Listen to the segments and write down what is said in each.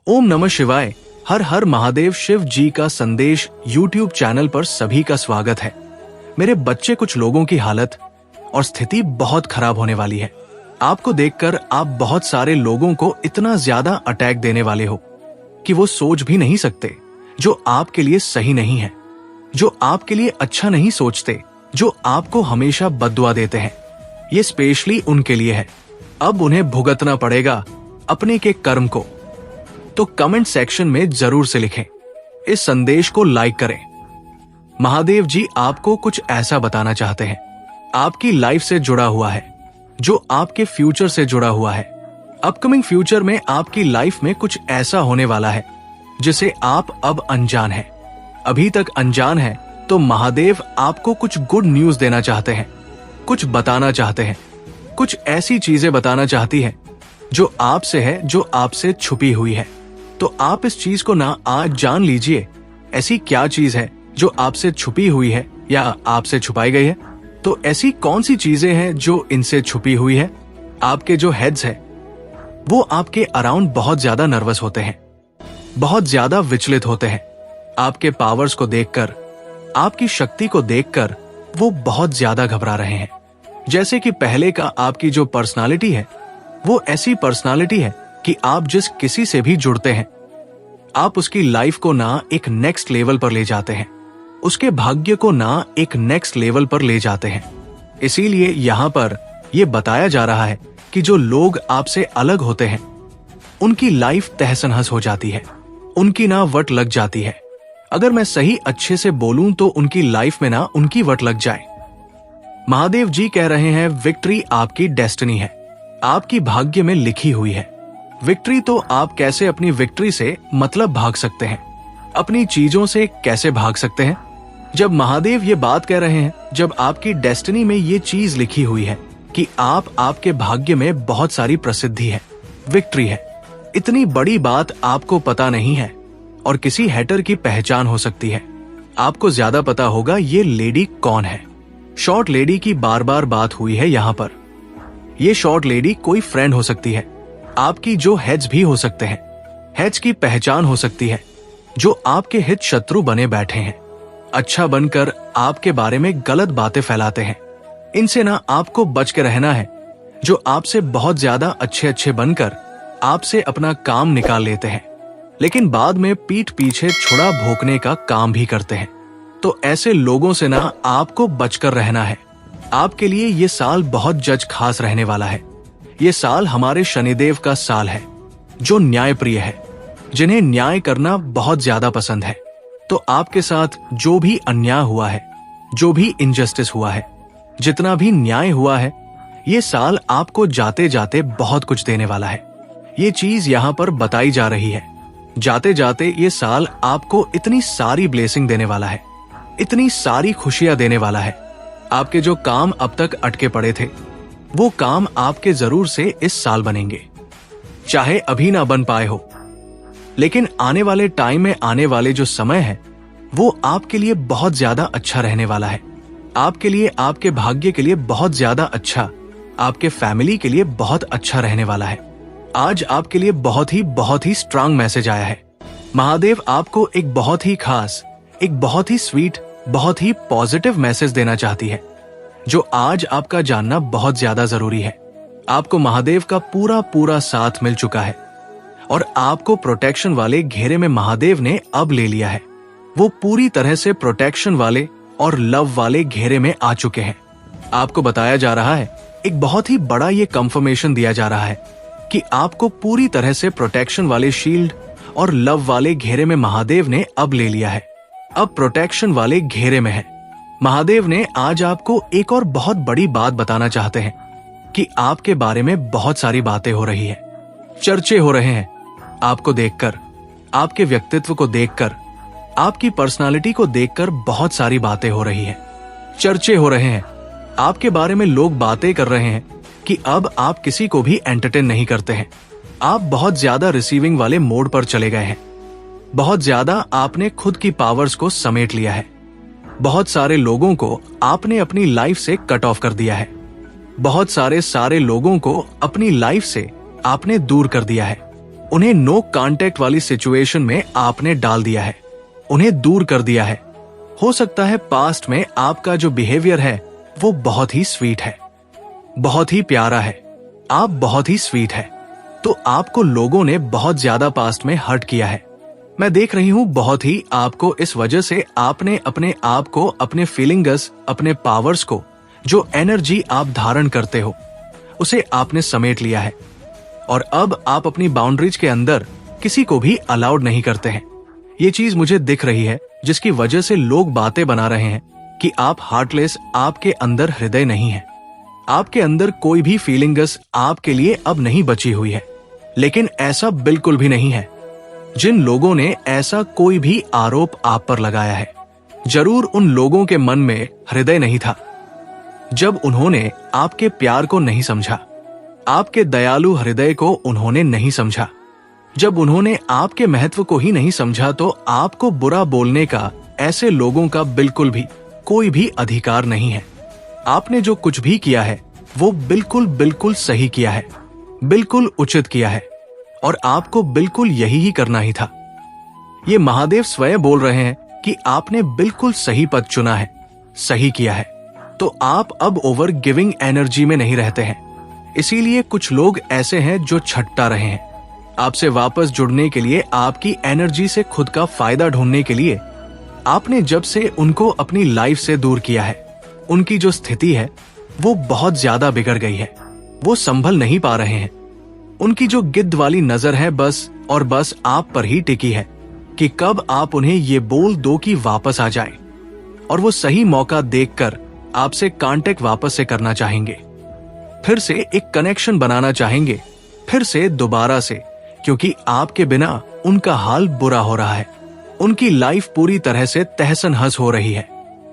ओम नमः शिवाय। हर हर महादेव। शिव जी का संदेश YouTube चैनल पर सभी का स्वागत है। मेरे बच्चे, कुछ लोगों की हालत और स्थिति बहुत खराब होने वाली है। आपको देखकर आप बहुत सारे लोगों को इतना ज्यादा अटैक देने वाले हो कि वो सोच भी नहीं सकते, जो आपके लिए सही नहीं है, जो आपके लिए अच्छा नहीं सोचते, जो आपको हमेशा बद्दुआ देते हैं। ये स्पेशली उनके लिए है। अब उन्हें भुगतना पड़ेगा अपने के कर्म को। तो कमेंट सेक्शन में जरूर से लिखें, इस संदेश को लाइक करें। महादेव जी आपको कुछ ऐसा बताना चाहते हैं, आपकी लाइफ से जुड़ा हुआ है, जो आपके फ्यूचर से जुड़ा हुआ है। अपकमिंग फ्यूचर में आपकी लाइफ में कुछ ऐसा होने वाला है जिसे आप अब अनजान हैं। अभी तक अनजान हैं, तो महादेव आपको कुछ गुड न्यूज देना चाहते हैं, कुछ बताना चाहते हैं, कुछ ऐसी चीजें बताना चाहती है जो आपसे है, जो आपसे छुपी हुई है। तो आप इस चीज को ना आज जान लीजिए, ऐसी क्या चीज है जो आपसे छुपी हुई है या आपसे छुपाई गई है। तो ऐसी कौन सी चीजें हैं जो इनसे छुपी हुई है। आपके जो हेड्स है वो आपके अराउंड बहुत ज्यादा नर्वस होते हैं, बहुत ज्यादा विचलित होते हैं। आपके पावर्स को देखकर, आपकी शक्ति को देखकर वो बहुत ज्यादा घबरा रहे हैं। जैसे कि पहले का आपकी जो पर्सनालिटी है वो ऐसी पर्सनालिटी है कि आप जिस किसी से भी जुड़ते हैं, आप उसकी लाइफ को ना एक नेक्स्ट लेवल पर ले जाते हैं, उसके भाग्य को ना एक नेक्स्ट लेवल पर ले जाते हैं। इसीलिए यहाँ पर यह बताया जा रहा है कि जो लोग आपसे अलग होते हैं उनकी लाइफ तहस-नहस हो जाती है, उनकी ना वट लग जाती है। अगर मैं सही अच्छे से बोलूं तो उनकी लाइफ में ना उनकी वट लग जाए। महादेव जी कह रहे हैं, विक्ट्री आपकी डेस्टिनी है, आपकी भाग्य में लिखी हुई है। विक्ट्री तो आप कैसे अपनी विक्ट्री से मतलब भाग सकते हैं, अपनी चीजों से कैसे भाग सकते हैं। जब महादेव ये बात कह रहे हैं, जब आपकी डेस्टिनी में ये चीज लिखी हुई है कि आपके भाग्य में बहुत सारी प्रसिद्धि है, विक्ट्री है, इतनी बड़ी बात आपको पता नहीं है और किसी हैटर की पहचान हो सकती है। आपको ज्यादा पता होगा ये लेडी कौन है। शॉर्ट लेडी की बार बार बात हुई है यहाँ पर। ये शॉर्ट लेडी कोई फ्रेंड हो सकती है, आपकी जो हेड्स भी हो सकते हैं, हेड्स की पहचान हो सकती है, जो आपके हित शत्रु बने बैठे हैं, अच्छा बनकर आपके बारे में गलत बातें फैलाते हैं। इनसे ना आपको बच के रहना है, जो आपसे बहुत ज्यादा अच्छे बनकर आपसे अपना काम निकाल लेते हैं, लेकिन बाद में पीठ पीछे छुड़ा भोंकने का काम भी करते हैं। तो ऐसे लोगों से ना आपको बचकर रहना है। आपके लिए ये साल बहुत जज खास रहने वाला है। ये साल हमारे शनिदेव का साल है, जो न्यायप्रिय है, जिन्हें न्याय करना बहुत ज्यादा पसंद है। तो आपके साथ जो भी अन्याय हुआ है, जो भी इनजस्टिस हुआ है, जितना भी न्याय हुआ है, ये साल आपको जाते जाते बहुत कुछ देने वाला है। ये चीज यहाँ पर बताई जा रही है। जाते जाते ये साल आपको इतनी सारी ब्लेसिंग देने वाला है, इतनी सारी खुशियां देने वाला है। आपके जो काम अब तक अटके पड़े थे, वो काम आपके जरूर से इस साल बनेंगे। चाहे अभी ना बन पाए हो, लेकिन आने वाले टाइम में, आने वाले जो समय है, वो आपके लिए बहुत ज्यादा अच्छा रहने वाला है। आपके लिए, आपके भाग्य के लिए बहुत ज्यादा अच्छा, आपके फैमिली के लिए बहुत अच्छा रहने वाला है। आज आपके लिए बहुत ही स्ट्रांग मैसेज आया है। महादेव आपको एक बहुत ही खास, एक बहुत ही स्वीट, बहुत ही पॉजिटिव मैसेज देना चाहती है, जो आज आपका जानना बहुत ज्यादा जरूरी है। आपको महादेव का पूरा साथ मिल चुका है और आपको प्रोटेक्शन वाले घेरे में महादेव ने अब ले लिया है। वो पूरी तरह से प्रोटेक्शन वाले और लव वाले घेरे में आ चुके हैं। आपको बताया जा रहा है, एक बहुत ही बड़ा ये कंफर्मेशन दिया जा रहा है कि आपको पूरी तरह से प्रोटेक्शन वाले शील्ड और लव वाले घेरे में महादेव ने अब ले लिया है। अब प्रोटेक्शन वाले घेरे में है। महादेव ने आज आपको एक और बहुत बड़ी बात बताना चाहते हैं कि आपके बारे में बहुत सारी बातें हो रही है, चर्चे हो रहे हैं। आपको देखकर, आपके व्यक्तित्व को देखकर, आपकी पर्सनालिटी को देखकर बहुत सारी बातें हो रही है, चर्चे हो रहे हैं। आपके बारे में लोग बातें कर रहे हैं कि अब आप किसी को भी एंटरटेन नहीं करते हैं। आप बहुत ज्यादा रिसीविंग वाले मोड पर चले गए हैं। बहुत ज्यादा आपने खुद की पावर्स को समेट लिया है। बहुत सारे लोगों को आपने अपनी लाइफ से कट ऑफ कर दिया है। बहुत सारे लोगों को अपनी लाइफ से आपने दूर कर दिया है। उन्हें नो कांटेक्ट वाली सिचुएशन में आपने डाल दिया है, उन्हें दूर कर दिया है। हो सकता है पास्ट में आपका जो बिहेवियर है वो बहुत ही स्वीट है, बहुत ही प्यारा है, आप बहुत ही स्वीट है, तो आपको लोगों ने बहुत ज्यादा पास्ट में हर्ट किया है। मैं देख रही हूं बहुत ही आपको, इस वजह से आपने अपने आप को, अपने फीलिंग्स, अपने पावर्स को, जो एनर्जी आप धारण करते हो उसे आपने समेट लिया है और अब आप अपनी बाउंड्रीज के अंदर किसी को भी अलाउड नहीं करते हैं। ये चीज मुझे दिख रही है, जिसकी वजह से लोग बातें बना रहे हैं कि आप हार्टलेस, आपके अंदर हृदय नहीं है, आपके अंदर कोई भी फीलिंग्स आपके लिए अब नहीं बची हुई है। लेकिन ऐसा बिल्कुल भी नहीं है। जिन लोगों ने ऐसा कोई भी आरोप आप पर लगाया है, जरूर उन लोगों के मन में हृदय नहीं था। जब उन्होंने आपके प्यार को नहीं समझा, आपके दयालु हृदय को उन्होंने नहीं समझा, जब उन्होंने आपके महत्व को ही नहीं समझा, तो आपको बुरा बोलने का ऐसे लोगों का बिल्कुल भी कोई भी अधिकार नहीं है। आपने जो कुछ भी किया है वो बिल्कुल बिल्कुल सही किया है, बिल्कुल उचित किया है और आपको बिल्कुल यही ही करना ही था। ये महादेव स्वयं बोल रहे हैं कि आपने बिल्कुल सही पथ चुना है, सही किया है। तो आप अब ओवर गिविंग एनर्जी में नहीं रहते हैं। इसीलिए कुछ लोग ऐसे हैं जो छट्टा रहे हैं। आपसे वापस जुड़ने के लिए, आपकी एनर्जी से खुद का फायदा ढूंढने के लिए आपने जब से उनको अपनी लाइफ से दूर किया है, उनकी जो स्थिति है वो बहुत ज्यादा बिगड़ गई है। वो संभल नहीं पा रहे हैं। उनकी जो गिद्ध वाली नजर है बस और बस आप पर ही टिकी है कि कब आप उन्हें ये बोल दो कि वापस आ जाएं, और वो सही मौका देखकर आपसे कांटेक्ट वापस से करना चाहेंगे, फिर से एक कनेक्शन बनाना चाहेंगे, फिर से दोबारा से, क्योंकि आपके बिना उनका हाल बुरा हो रहा है। उनकी लाइफ पूरी तरह से तहस नहस हो रही है।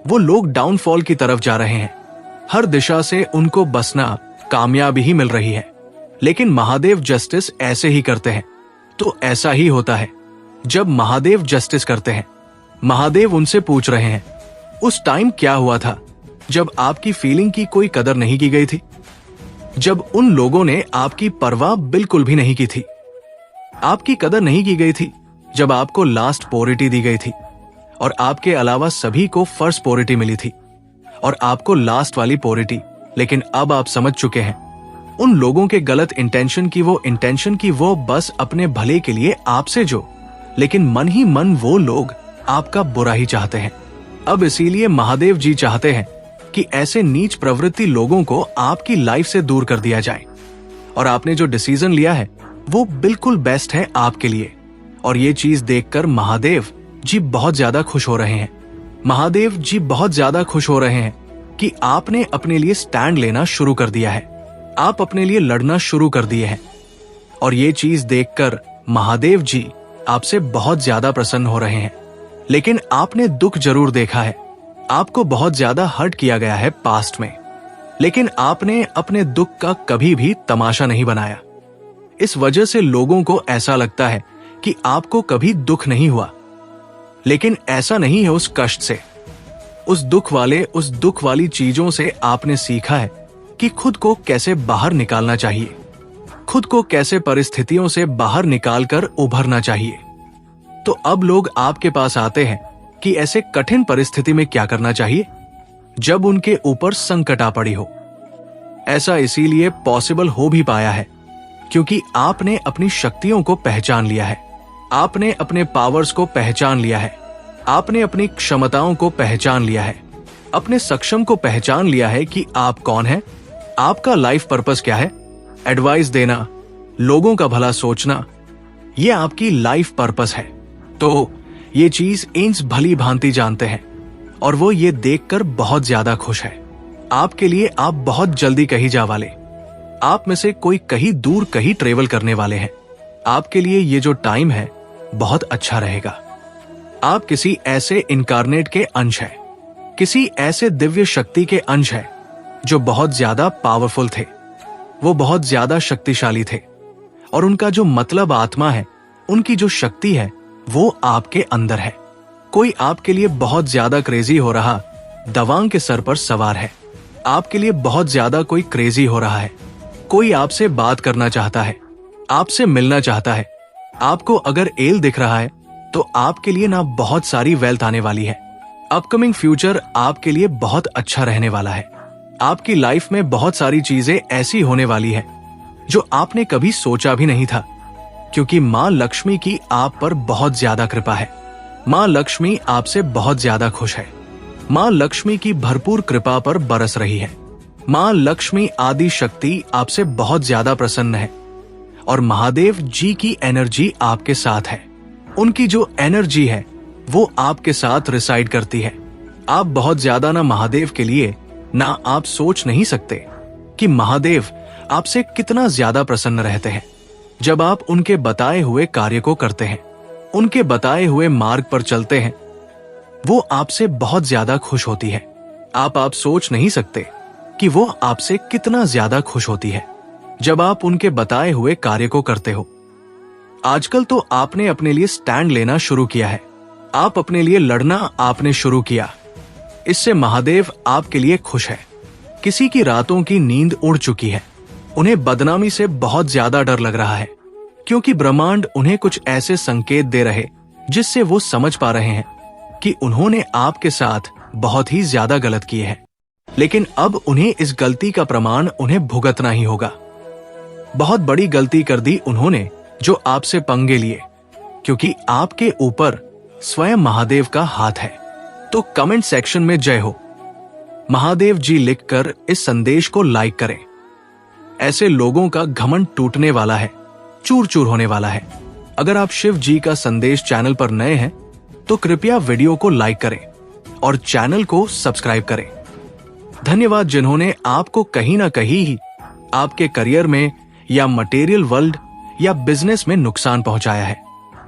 वो लोग डाउनफॉल की तरफ जा रहे हैं। हर दिशा से उनको बसना कामयाबी ही मिल रही है। लेकिन महादेव जस्टिस ऐसे ही करते हैं। तो ऐसा ही होता है जब महादेव जस्टिस करते हैं। महादेव उनसे पूछ रहे हैं, उस टाइम क्या हुआ था जब आपकी फीलिंग की कोई कदर नहीं की गई थी, जब उन लोगों ने आपकी परवाह बिल्कुल भी नहीं की थी। आपकी कदर नहीं की गई थी जब आपको लास्ट पोरिटी दी गई थी और आपके अलावा सभी को फर्स्ट पोरिटी मिली थी और आपको लास्ट वाली पोरिटी। लेकिन अब आप समझ चुके हैं उन लोगों के गलत इंटेंशन की वो बस अपने भले के लिए आपसे जो, लेकिन मन ही मन वो लोग आपका बुरा ही चाहते हैं। अब इसीलिए महादेव जी चाहते हैं कि ऐसे नीच प्रवृत्ति लोगों को आपकी लाइफ से दूर कर दिया जाए। और आपने जो डिसीजन लिया है वो बिल्कुल बेस्ट है आपके लिए। और ये चीज देखकर महादेव जी बहुत ज्यादा खुश हो रहे हैं। महादेव जी बहुत ज्यादा खुश हो रहे हैं कि आपने अपने लिए स्टैंड लेना शुरू कर दिया है, आप अपने लिए लड़ना शुरू कर दिए हैं। और ये चीज देखकर महादेव जी आपसे बहुत ज्यादा प्रसन्न हो रहे हैं। लेकिन आपने दुख जरूर देखा है, आपको बहुत ज्यादा हर्ट किया गया है पास्ट में, लेकिन आपने अपने दुख का कभी भी तमाशा नहीं बनाया। इस वजह से लोगों को ऐसा लगता है कि आपको कभी दुख नहीं हुआ, लेकिन ऐसा नहीं है। उस कष्ट से, उस दुख वाली चीजों से आपने सीखा है कि खुद को कैसे बाहर निकालना चाहिए, खुद को कैसे परिस्थितियों से बाहर निकालकर उभरना चाहिए। तो अब लोग आपके पास आते हैं कि ऐसे कठिन परिस्थिति में क्या करना चाहिए जब उनके ऊपर संकट आ पड़ी हो। ऐसा इसीलिए पॉसिबल हो भी पाया है क्योंकि आपने अपनी शक्तियों को पहचान लिया है, आपने अपने पावर्स को पहचान लिया है, आपने अपनी क्षमताओं को पहचान लिया है, अपने सक्षम को पहचान लिया है कि आप कौन हैं, आपका लाइफ पर्पस क्या है। एडवाइस देना, लोगों का भला सोचना, ये आपकी लाइफ पर्पस है। तो ये चीज इंच भली भांति जानते हैं और वो ये देखकर बहुत ज्यादा खुश है। आपके लिए आप बहुत जल्दी कहीं जा वाले, आप में से कोई कहीं दूर कहीं ट्रेवल करने वाले हैं। आपके लिए ये जो टाइम है बहुत अच्छा रहेगा। आप किसी ऐसे इनकारनेट के अंश हैं, किसी ऐसे दिव्य शक्ति के अंश हैं जो बहुत ज्यादा पावरफुल थे, वो बहुत ज्यादा शक्तिशाली थे और उनका जो मतलब आत्मा है, उनकी जो शक्ति है वो आपके अंदर है। कोई आपके लिए बहुत ज्यादा क्रेजी हो रहा दवांग के सर पर सवार है। आपके लिए बहुत ज्यादा कोई क्रेजी हो रहा है, कोई आपसे बात करना चाहता है, आपसे मिलना चाहता है, आपको अगर एल दिख रहा है तो आपके लिए ना बहुत सारी वेल्थ आने वाली है। अपकमिंग फ्यूचर आपके लिए बहुत अच्छा रहने वाला है। आपकी लाइफ में बहुत सारी चीजें ऐसी होने वाली है जो आपने कभी सोचा भी नहीं था, क्योंकि माँ लक्ष्मी की आप पर बहुत ज्यादा कृपा है। माँ लक्ष्मी आपसे बहुत ज्यादा खुश है। माँ लक्ष्मी की भरपूर कृपा पर बरस रही है। माँ लक्ष्मी आदि शक्ति आपसे बहुत ज्यादा प्रसन्न है और महादेव जी की एनर्जी आपके साथ है। उनकी जो एनर्जी है वो आपके साथ रिसाइड करती है। आप बहुत ज्यादा ना महादेव के लिए ना आप सोच नहीं सकते कि महादेव आपसे कितना ज्यादा प्रसन्न रहते हैं। जब आप उनके बताए हुए कार्य को करते हैं, उनके बताए हुए मार्ग पर चलते हैं, वो आपसे बहुत ज्यादा खुश होती है। आप सोच नहीं सकते कि वो आपसे कितना ज्यादा खुश होती है जब आप उनके बताए हुए कार्य को करते हो। आजकल तो आपने अपने लिए स्टैंड लेना शुरू किया है। आप अपने लिए लड़ना आपने शुरू किया। इससे महादेव आपके लिए खुश है। किसी की रातों की नींद उड़ चुकी है। उन्हें बदनामी से बहुत ज्यादा डर लग रहा है, क्योंकि ब्रह्मांड उन्हें कुछ ऐसे संकेत दे रहे जिससे वो समझ पा रहे हैं कि उन्होंने आपके साथ बहुत ही ज्यादा गलत किए हैं। लेकिन अब उन्हें इस गलती का प्रमाण उन्हें भुगतना ही होगा। बहुत बड़ी गलती कर दी उन्होंने जो आपसे पंगे लिए, क्योंकि आपके ऊपर स्वयं महादेव का हाथ है। तो कमेंट सेक्शन में जय हो महादेव जी लिखकर इस संदेश को लाइक करें। ऐसे लोगों का घमंड टूटने वाला है, चूर चूर होने वाला है। अगर आप शिव जी का संदेश चैनल पर नए हैं तो कृपया वीडियो को लाइक करें और चैनल को सब्सक्राइब करें। धन्यवाद जिन्होंने आपको कहीं ना कहीं ही आपके करियर में या मटेरियल वर्ल्ड या बिजनेस में नुकसान पहुंचाया है।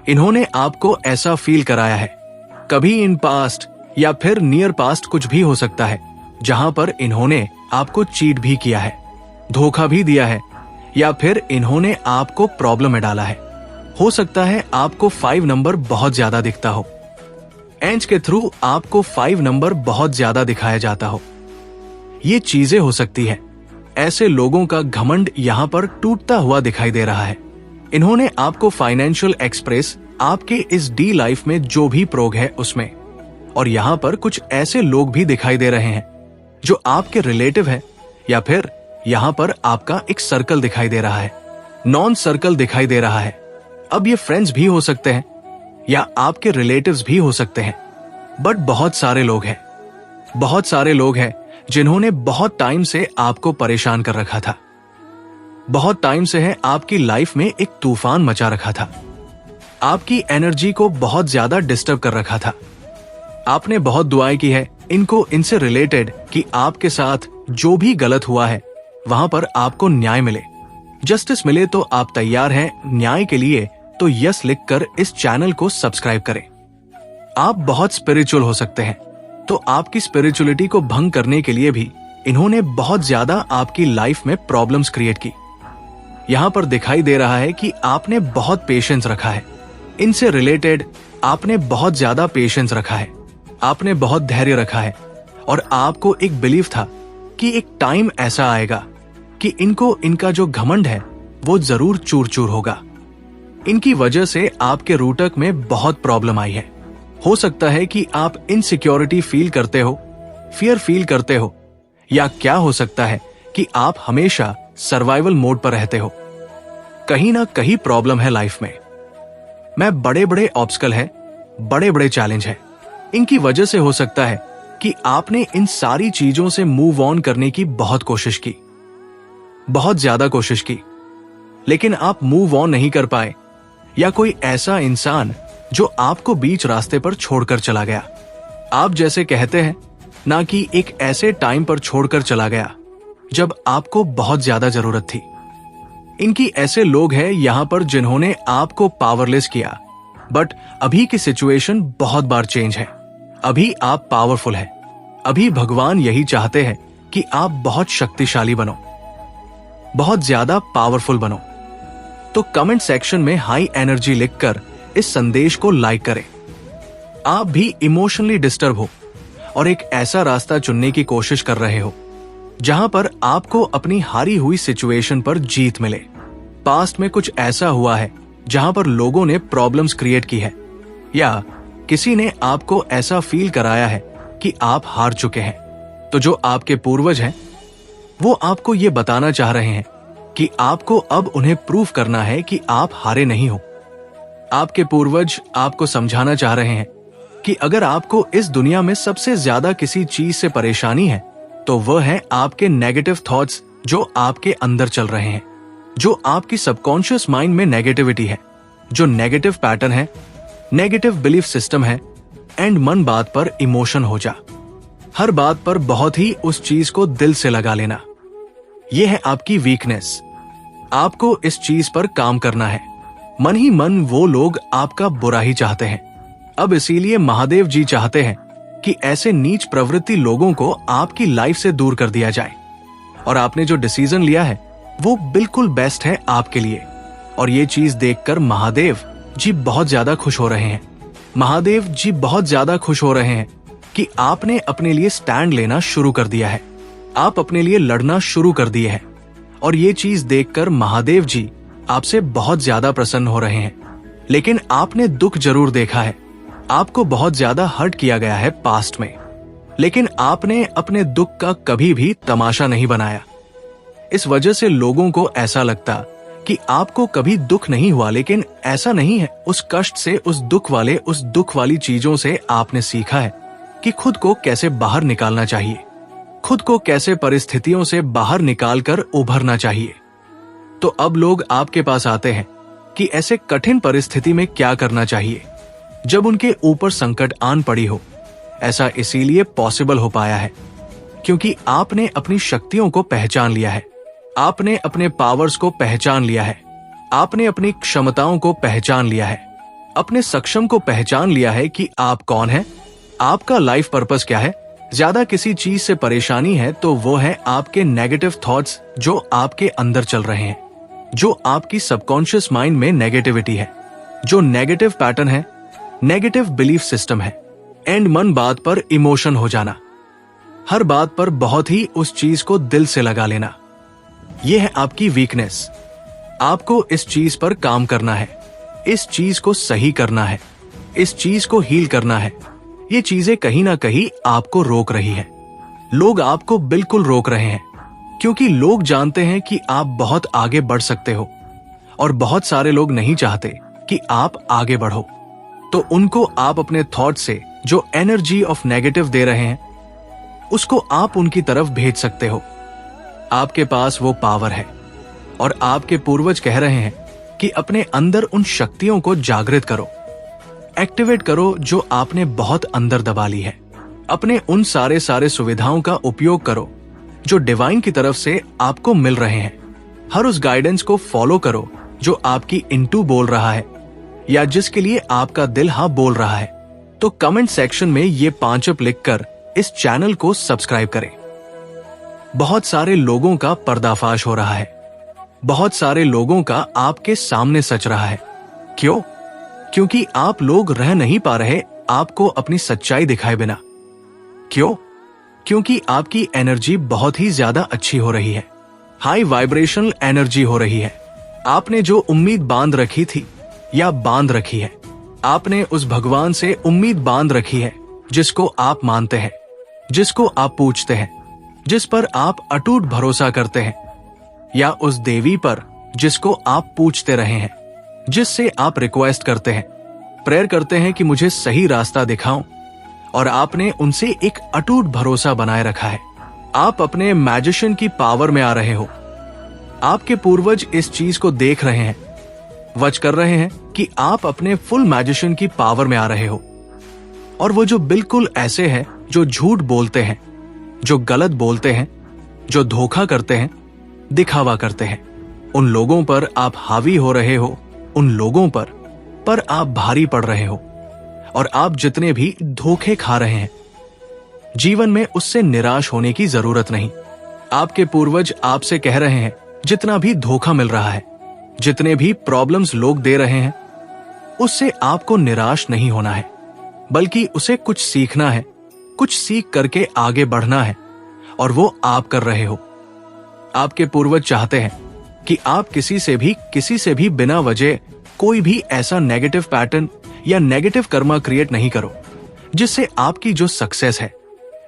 इन्होंने आपको ऐसा फील कराया है। कभी इन पास्ट या फिर नियर पास्ट कुछ भी हो सकता है जहां पर इन्होंने आपको चीट भी किया है, धोखा भी दिया है, या फिर इन्होंने आपको प्रॉब्लम में डाला है। हो सकता है आपको 5 नंबर बहुत ज्यादा दिखता हो। एंज के थ्रू आपको 5 नंबर बहुत ज्यादा दिखाया जाता हो। ये चीजें हो सकती है। ऐसे लोगों का घमंड यहाँ पर टूटता हुआ दिखाई दे रहा है। इन्होंने आपको फाइनेंशियल एक्सप्रेस आपके इस डी लाइफ में जो भी प्रोग है उसमें, और यहाँ पर कुछ ऐसे लोग भी दिखाई दे रहे हैं जो आपके रिलेटिव है, या फिर यहाँ पर आपका एक सर्कल दिखाई दे रहा है, नॉन सर्कल दिखाई दे रहा है। अब ये फ्रेंड्स भी हो सकते हैं या आपके रिलेटिव्स भी हो सकते हैं, बट बहुत सारे लोग हैं जिन्होंने बहुत टाइम से आपको परेशान कर रखा था। बहुत टाइम से है आपकी लाइफ में एक तूफान मचा रखा था। आपकी एनर्जी को बहुत ज्यादा डिस्टर्ब कर रखा था। आपने बहुत दुआएं की है इनसे रिलेटेड कि आपके साथ जो भी गलत हुआ है वहां पर आपको न्याय मिले, जस्टिस मिले। तो आप तैयार हैं न्याय के लिए तो यस लिखकर इस चैनल को सब्सक्राइब करें। आप बहुत स्पिरिचुअल हो सकते हैं, तो आपकी स्पिरिचुअलिटी को भंग करने के लिए भी इन्होंने बहुत ज्यादा आपकी लाइफ में प्रॉब्लम्स क्रिएट की। यहाँ पर दिखाई दे रहा है कि आपने बहुत पेशेंस रखा है। इनसे रिलेटेड आपने बहुत ज्यादा पेशेंस रखा है, आपने बहुत धैर्य रखा है, और आपको एक बिलीफ था कि एक टाइम ऐसा आएगा कि इनका जो घमंड है वो जरूर चूर चूर होगा। इनकी वजह से आपके रूटक में बहुत प्रॉब्लम आई है। हो सकता है कि आप इनसिक्योरिटी फील करते हो, फियर फील करते हो, या क्या हो सकता है कि आप हमेशा सर्वाइवल मोड पर रहते हो। कहीं ना कहीं प्रॉब्लम है लाइफ में बड़े बड़े ऑब्स्टकल है, बड़े बड़े चैलेंज है। इनकी वजह से हो सकता है कि आपने इन सारी चीजों से मूव ऑन करने की बहुत कोशिश की, बहुत ज्यादा कोशिश की, लेकिन आप मूव ऑन नहीं कर पाए, या कोई ऐसा इंसान जो आपको बीच रास्ते पर छोड़कर चला गया। आप जैसे कहते हैं ना कि एक ऐसे टाइम पर छोड़कर चला गया जब आपको बहुत ज्यादा जरूरत थी। इनकी ऐसे लोग हैं यहां पर जिन्होंने आपको पावरलेस किया, बट अभी की सिचुएशन बहुत बार चेंज है। अभी आप पावरफुल हैं। अभी भगवान यही चाहते हैं कि आप बहुत शक्तिशाली बनो, बहुत ज्यादा पावरफुल बनो। तो कमेंट सेक्शन में हाई एनर्जी लिखकर इस संदेश को लाइक करें। आप भी इमोशनली डिस्टर्ब हो और एक ऐसा रास्ता चुनने की कोशिश कर रहे हो जहां पर आपको अपनी हारी हुई सिचुएशन पर जीत मिले। पास्ट में कुछ ऐसा हुआ है जहां पर लोगों ने प्रॉब्लम्स क्रिएट की है, या किसी ने आपको ऐसा फील कराया है कि आप हार चुके हैं, तो जो आपके पूर्वज हैं वो आपको ये बताना चाह रहे हैं कि आपको अब उन्हें प्रूव करना है कि आप हारे नहीं हो। आपके पूर्वज आपको समझाना चाह रहे हैं कि अगर आपको इस दुनिया में सबसे ज्यादा किसी चीज से परेशानी है तो वह है आपके नेगेटिव थॉट्स जो आपके अंदर चल रहे हैं, जो आपकी सबकॉन्शियस माइंड में नेगेटिविटी है, जो नेगेटिव पैटर्न है, नेगेटिव बिलीफ सिस्टम है। एंड मन बात पर इमोशन हो जा, हर बात पर बहुत ही उस चीज को दिल से लगा लेना, यह है आपकी वीकनेस। आपको इस चीज पर काम करना है। मन ही मन वो लोग आपका बुरा ही चाहते हैं। अब इसीलिए महादेव जी चाहते हैं कि ऐसे नीच प्रवृत्ति लोगों को आपकी लाइफ से दूर कर दिया जाए। और आपने जो डिसीजन लिया है वो बिल्कुल बेस्ट है आपके लिए। और ये चीज देखकर महादेव जी बहुत ज्यादा खुश हो रहे हैं। महादेव जी बहुत ज्यादा खुश हो रहे हैं कि आपने अपने लिए स्टैंड लेना शुरू कर दिया है, आप अपने लिए लड़ना शुरू कर दिए हैं। और ये चीज देखकर महादेव जी आपसे बहुत ज्यादा प्रसन्न हो रहे हैं। लेकिन आपने दुख जरूर देखा है, आपको बहुत ज्यादा हर्ट किया गया है पास्ट में, लेकिन आपने अपने दुख का कभी भी तमाशा नहीं बनाया। इस वजह से लोगों को ऐसा लगता कि आपको कभी दुख नहीं हुआ, लेकिन ऐसा नहीं है। उस कष्ट से, उस दुख वाली चीजों से आपने सीखा है कि खुद को कैसे बाहर निकालना चाहिए, खुद को कैसे परिस्थितियों से बाहर निकालकर उभरना चाहिए। तो अब लोग आपके पास आते हैं कि ऐसे कठिन परिस्थिति में क्या करना चाहिए जब उनके ऊपर संकट आन पड़ी हो। ऐसा इसीलिए पॉसिबल हो पाया है क्योंकि आपने अपनी शक्तियों को पहचान लिया है, आपने अपने पावर्स को पहचान लिया है, आपने अपनी क्षमताओं को पहचान लिया है, अपने सक्षम को पहचान लिया है कि आप कौन हैं, आपका लाइफ पर्पस क्या है। ज्यादा किसी चीज से परेशानी है तो वो है आपके नेगेटिव थॉट्स जो आपके अंदर चल रहे हैं, जो आपकी सबकॉन्शियस माइंड में नेगेटिविटी है, जो नेगेटिव पैटर्न है, नेगेटिव बिलीफ सिस्टम है। एंड मन बात पर इमोशन हो जाना, हर बात पर बहुत ही उस चीज को दिल से लगा लेना, यह है आपकी वीकनेस। आपको इस चीज पर काम करना है, इस चीज को सही करना है, इस चीज को हील करना है। ये चीजें कहीं ना कहीं आपको रोक रही है। लोग आपको बिल्कुल रोक रहे हैं क्योंकि लोग जानते हैं कि आप बहुत आगे बढ़ सकते हो और बहुत सारे लोग नहीं चाहते कि आप आगे बढ़ो। तो उनको आप अपने थॉट से जो एनर्जी ऑफ नेगेटिव दे रहे हैं उसको आप उनकी तरफ भेज सकते हो। आपके पास वो पावर है और आपके पूर्वज कह रहे हैं कि अपने अंदर उन शक्तियों को जागृत करो, एक्टिवेट करो जो आपने बहुत अंदर दबा ली है। अपने उन सारे सुविधाओं का उपयोग करो जो डिवाइन की तरफ से आपको मिल रहे हैं। हर उस गाइडेंस को फॉलो करो जो आपकी इंटू बोल रहा है या जिसके लिए आपका दिल हाँ बोल रहा है। तो कमेंट सेक्शन में ये 5 अप लिखकर इस चैनल को सब्सक्राइब करें। बहुत सारे लोगों का पर्दाफाश हो रहा है, बहुत सारे लोगों का आपके सामने सच रहा है। क्यों? क्योंकि आप लोग रह नहीं पा रहे आपको अपनी सच्चाई दिखाए बिना। क्यों? क्योंकि आपकी एनर्जी बहुत ही ज्यादा अच्छी हो रही है, हाई वाइब्रेशनल एनर्जी हो रही है। आपने जो उम्मीद बांध रखी थी या बांध रखी है, आपने उस भगवान से उम्मीद बांध रखी है जिसको आप मानते हैं, जिसको आप पूछते हैं, जिस पर आप अटूट भरोसा करते हैं, या उस देवी पर जिसको आप पूछते रहे हैं, जिससे आप रिक्वेस्ट करते हैं, प्रेयर करते हैं कि मुझे सही रास्ता दिखाओ, और आपने उनसे एक अटूट भरोसा बनाए रखा है। आप अपने मैजिशियन की पावर में आ रहे हो। आपके पूर्वज इस चीज को देख रहे हैं, वच कर रहे हैं कि आप अपने फुल मैजिशियन की पावर में आ रहे हो। और वो जो बिल्कुल ऐसे हैं जो झूठ बोलते हैं, जो गलत बोलते हैं, जो धोखा करते हैं, दिखावा करते हैं, उन लोगों पर आप हावी हो रहे हो, उन लोगों पर आप भारी पड़ रहे हो। और आप जितने भी धोखे खा रहे हैं जीवन में, उससे निराश होने की जरूरत नहीं। आपके पूर्वज आपसे कह रहे हैं जितना भी धोखा मिल रहा है, जितने भी प्रॉब्लम्स लोग दे रहे हैं, उससे आपको निराश नहीं होना है, बल्कि उसे कुछ सीखना है, कुछ सीख करके आगे बढ़ना है। और वो आप कर रहे हो। आपके पूर्वज चाहते हैं कि आप किसी से भी बिना वजह कोई भी ऐसा नेगेटिव पैटर्न या नेगेटिव कर्मा क्रिएट नहीं करो जिससे आपकी जो सक्सेस है,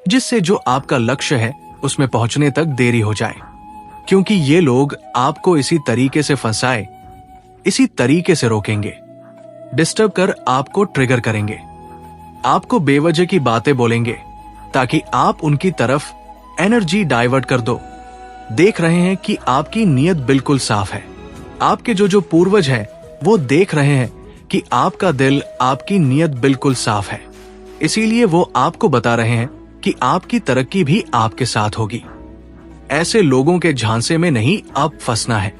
जिससे जो आपका लक्ष्य है उसमें पहुंचने तक देरी हो जाए। क्योंकि ये लोग आपको इसी तरीके से फंसाए, इसी तरीके से रोकेंगे, डिस्टर्ब कर आपको ट्रिगर करेंगे, आपको बेवजह की बातें बोलेंगे ताकि आप उनकी तरफ एनर्जी डाइवर्ट कर दो। देख रहे हैं कि आपकी नीयत बिल्कुल साफ है। आपके जो पूर्वज हैं वो देख रहे हैं कि आपका दिल, आपकी नीयत बिल्कुल साफ है। इसीलिए वो आपको बता रहे हैं कि आपकी तरक्की भी आपके साथ होगी। ऐसे लोगों के झांसे में नहीं आप फंसना है।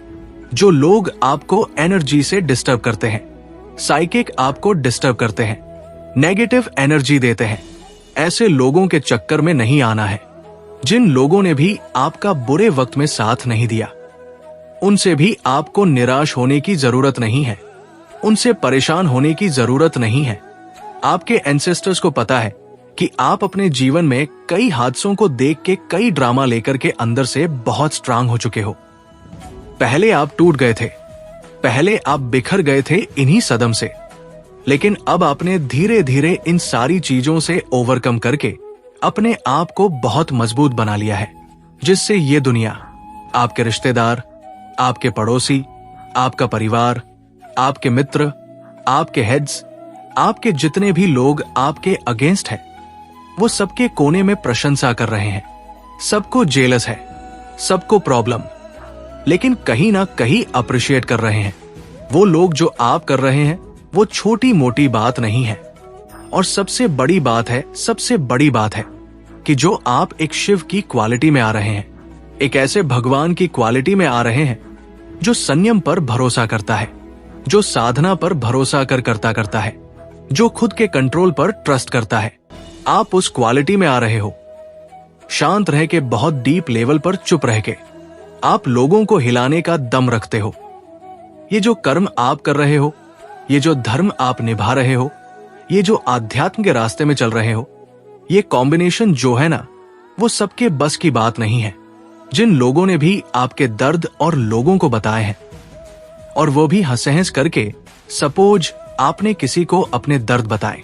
जो लोग आपको एनर्जी से डिस्टर्ब करते हैं, साइकिक आपको डिस्टर्ब करते हैं, नेगेटिव एनर्जी देते हैं, ऐसे लोगों के चक्कर में नहीं आना है। जिन लोगों ने भी आपका बुरे वक्त में साथ नहीं दिया, उनसे भी आपको निराश होने की जरूरत नहीं है, उनसे परेशान होने की जरूरत नहीं है। आपके एंसेस्टर्स को पता है कि आप अपने जीवन में कई हादसों को देख के, कई ड्रामा लेकर के अंदर से बहुत स्ट्रांग हो चुके हो। पहले आप टूट गए थे, पहले आप बिखर गए थे इन्हीं सदम से, लेकिन अब आपने धीरे धीरे इन सारी चीजों से ओवरकम करके अपने आप को बहुत मजबूत बना लिया है, जिससे ये दुनिया, आपके रिश्तेदार, आपके पड़ोसी, आपका परिवार, आपके मित्र, आपके हेड्स, आपके जितने भी लोग आपके अगेंस्ट हैं, वो सबके कोने में प्रशंसा कर रहे हैं। सबको जेलस है, सबको प्रॉब्लम, लेकिन कहीं ना कहीं अप्रिशिएट कर रहे हैं। वो लोग जो आप कर रहे हैं वो छोटी मोटी बात नहीं है। और सबसे बड़ी बात है, सबसे बड़ी बात है कि जो आप एक शिव की क्वालिटी में आ रहे हैं, एक ऐसे भगवान की क्वालिटी में आ रहे हैं जो संयम पर भरोसा करता है, जो साधना पर भरोसा करता है, जो खुद के कंट्रोल पर ट्रस्ट करता है। आप उस क्वालिटी में आ रहे हो। शांत रह के, बहुत डीप लेवल पर चुप रह के आप लोगों को हिलाने का दम रखते हो। ये जो कर्म आप कर रहे हो, ये जो धर्म आप निभा रहे हो, ये जो आध्यात्म के रास्ते में चल रहे हो, ये कॉम्बिनेशन जो है ना, वो सबके बस की बात नहीं है। जिन लोगों ने भी आपके दर्द और लोगों को बताए हैं, और वो भी हंस-हंस करके, सपोज आपने किसी को अपने दर्द बताए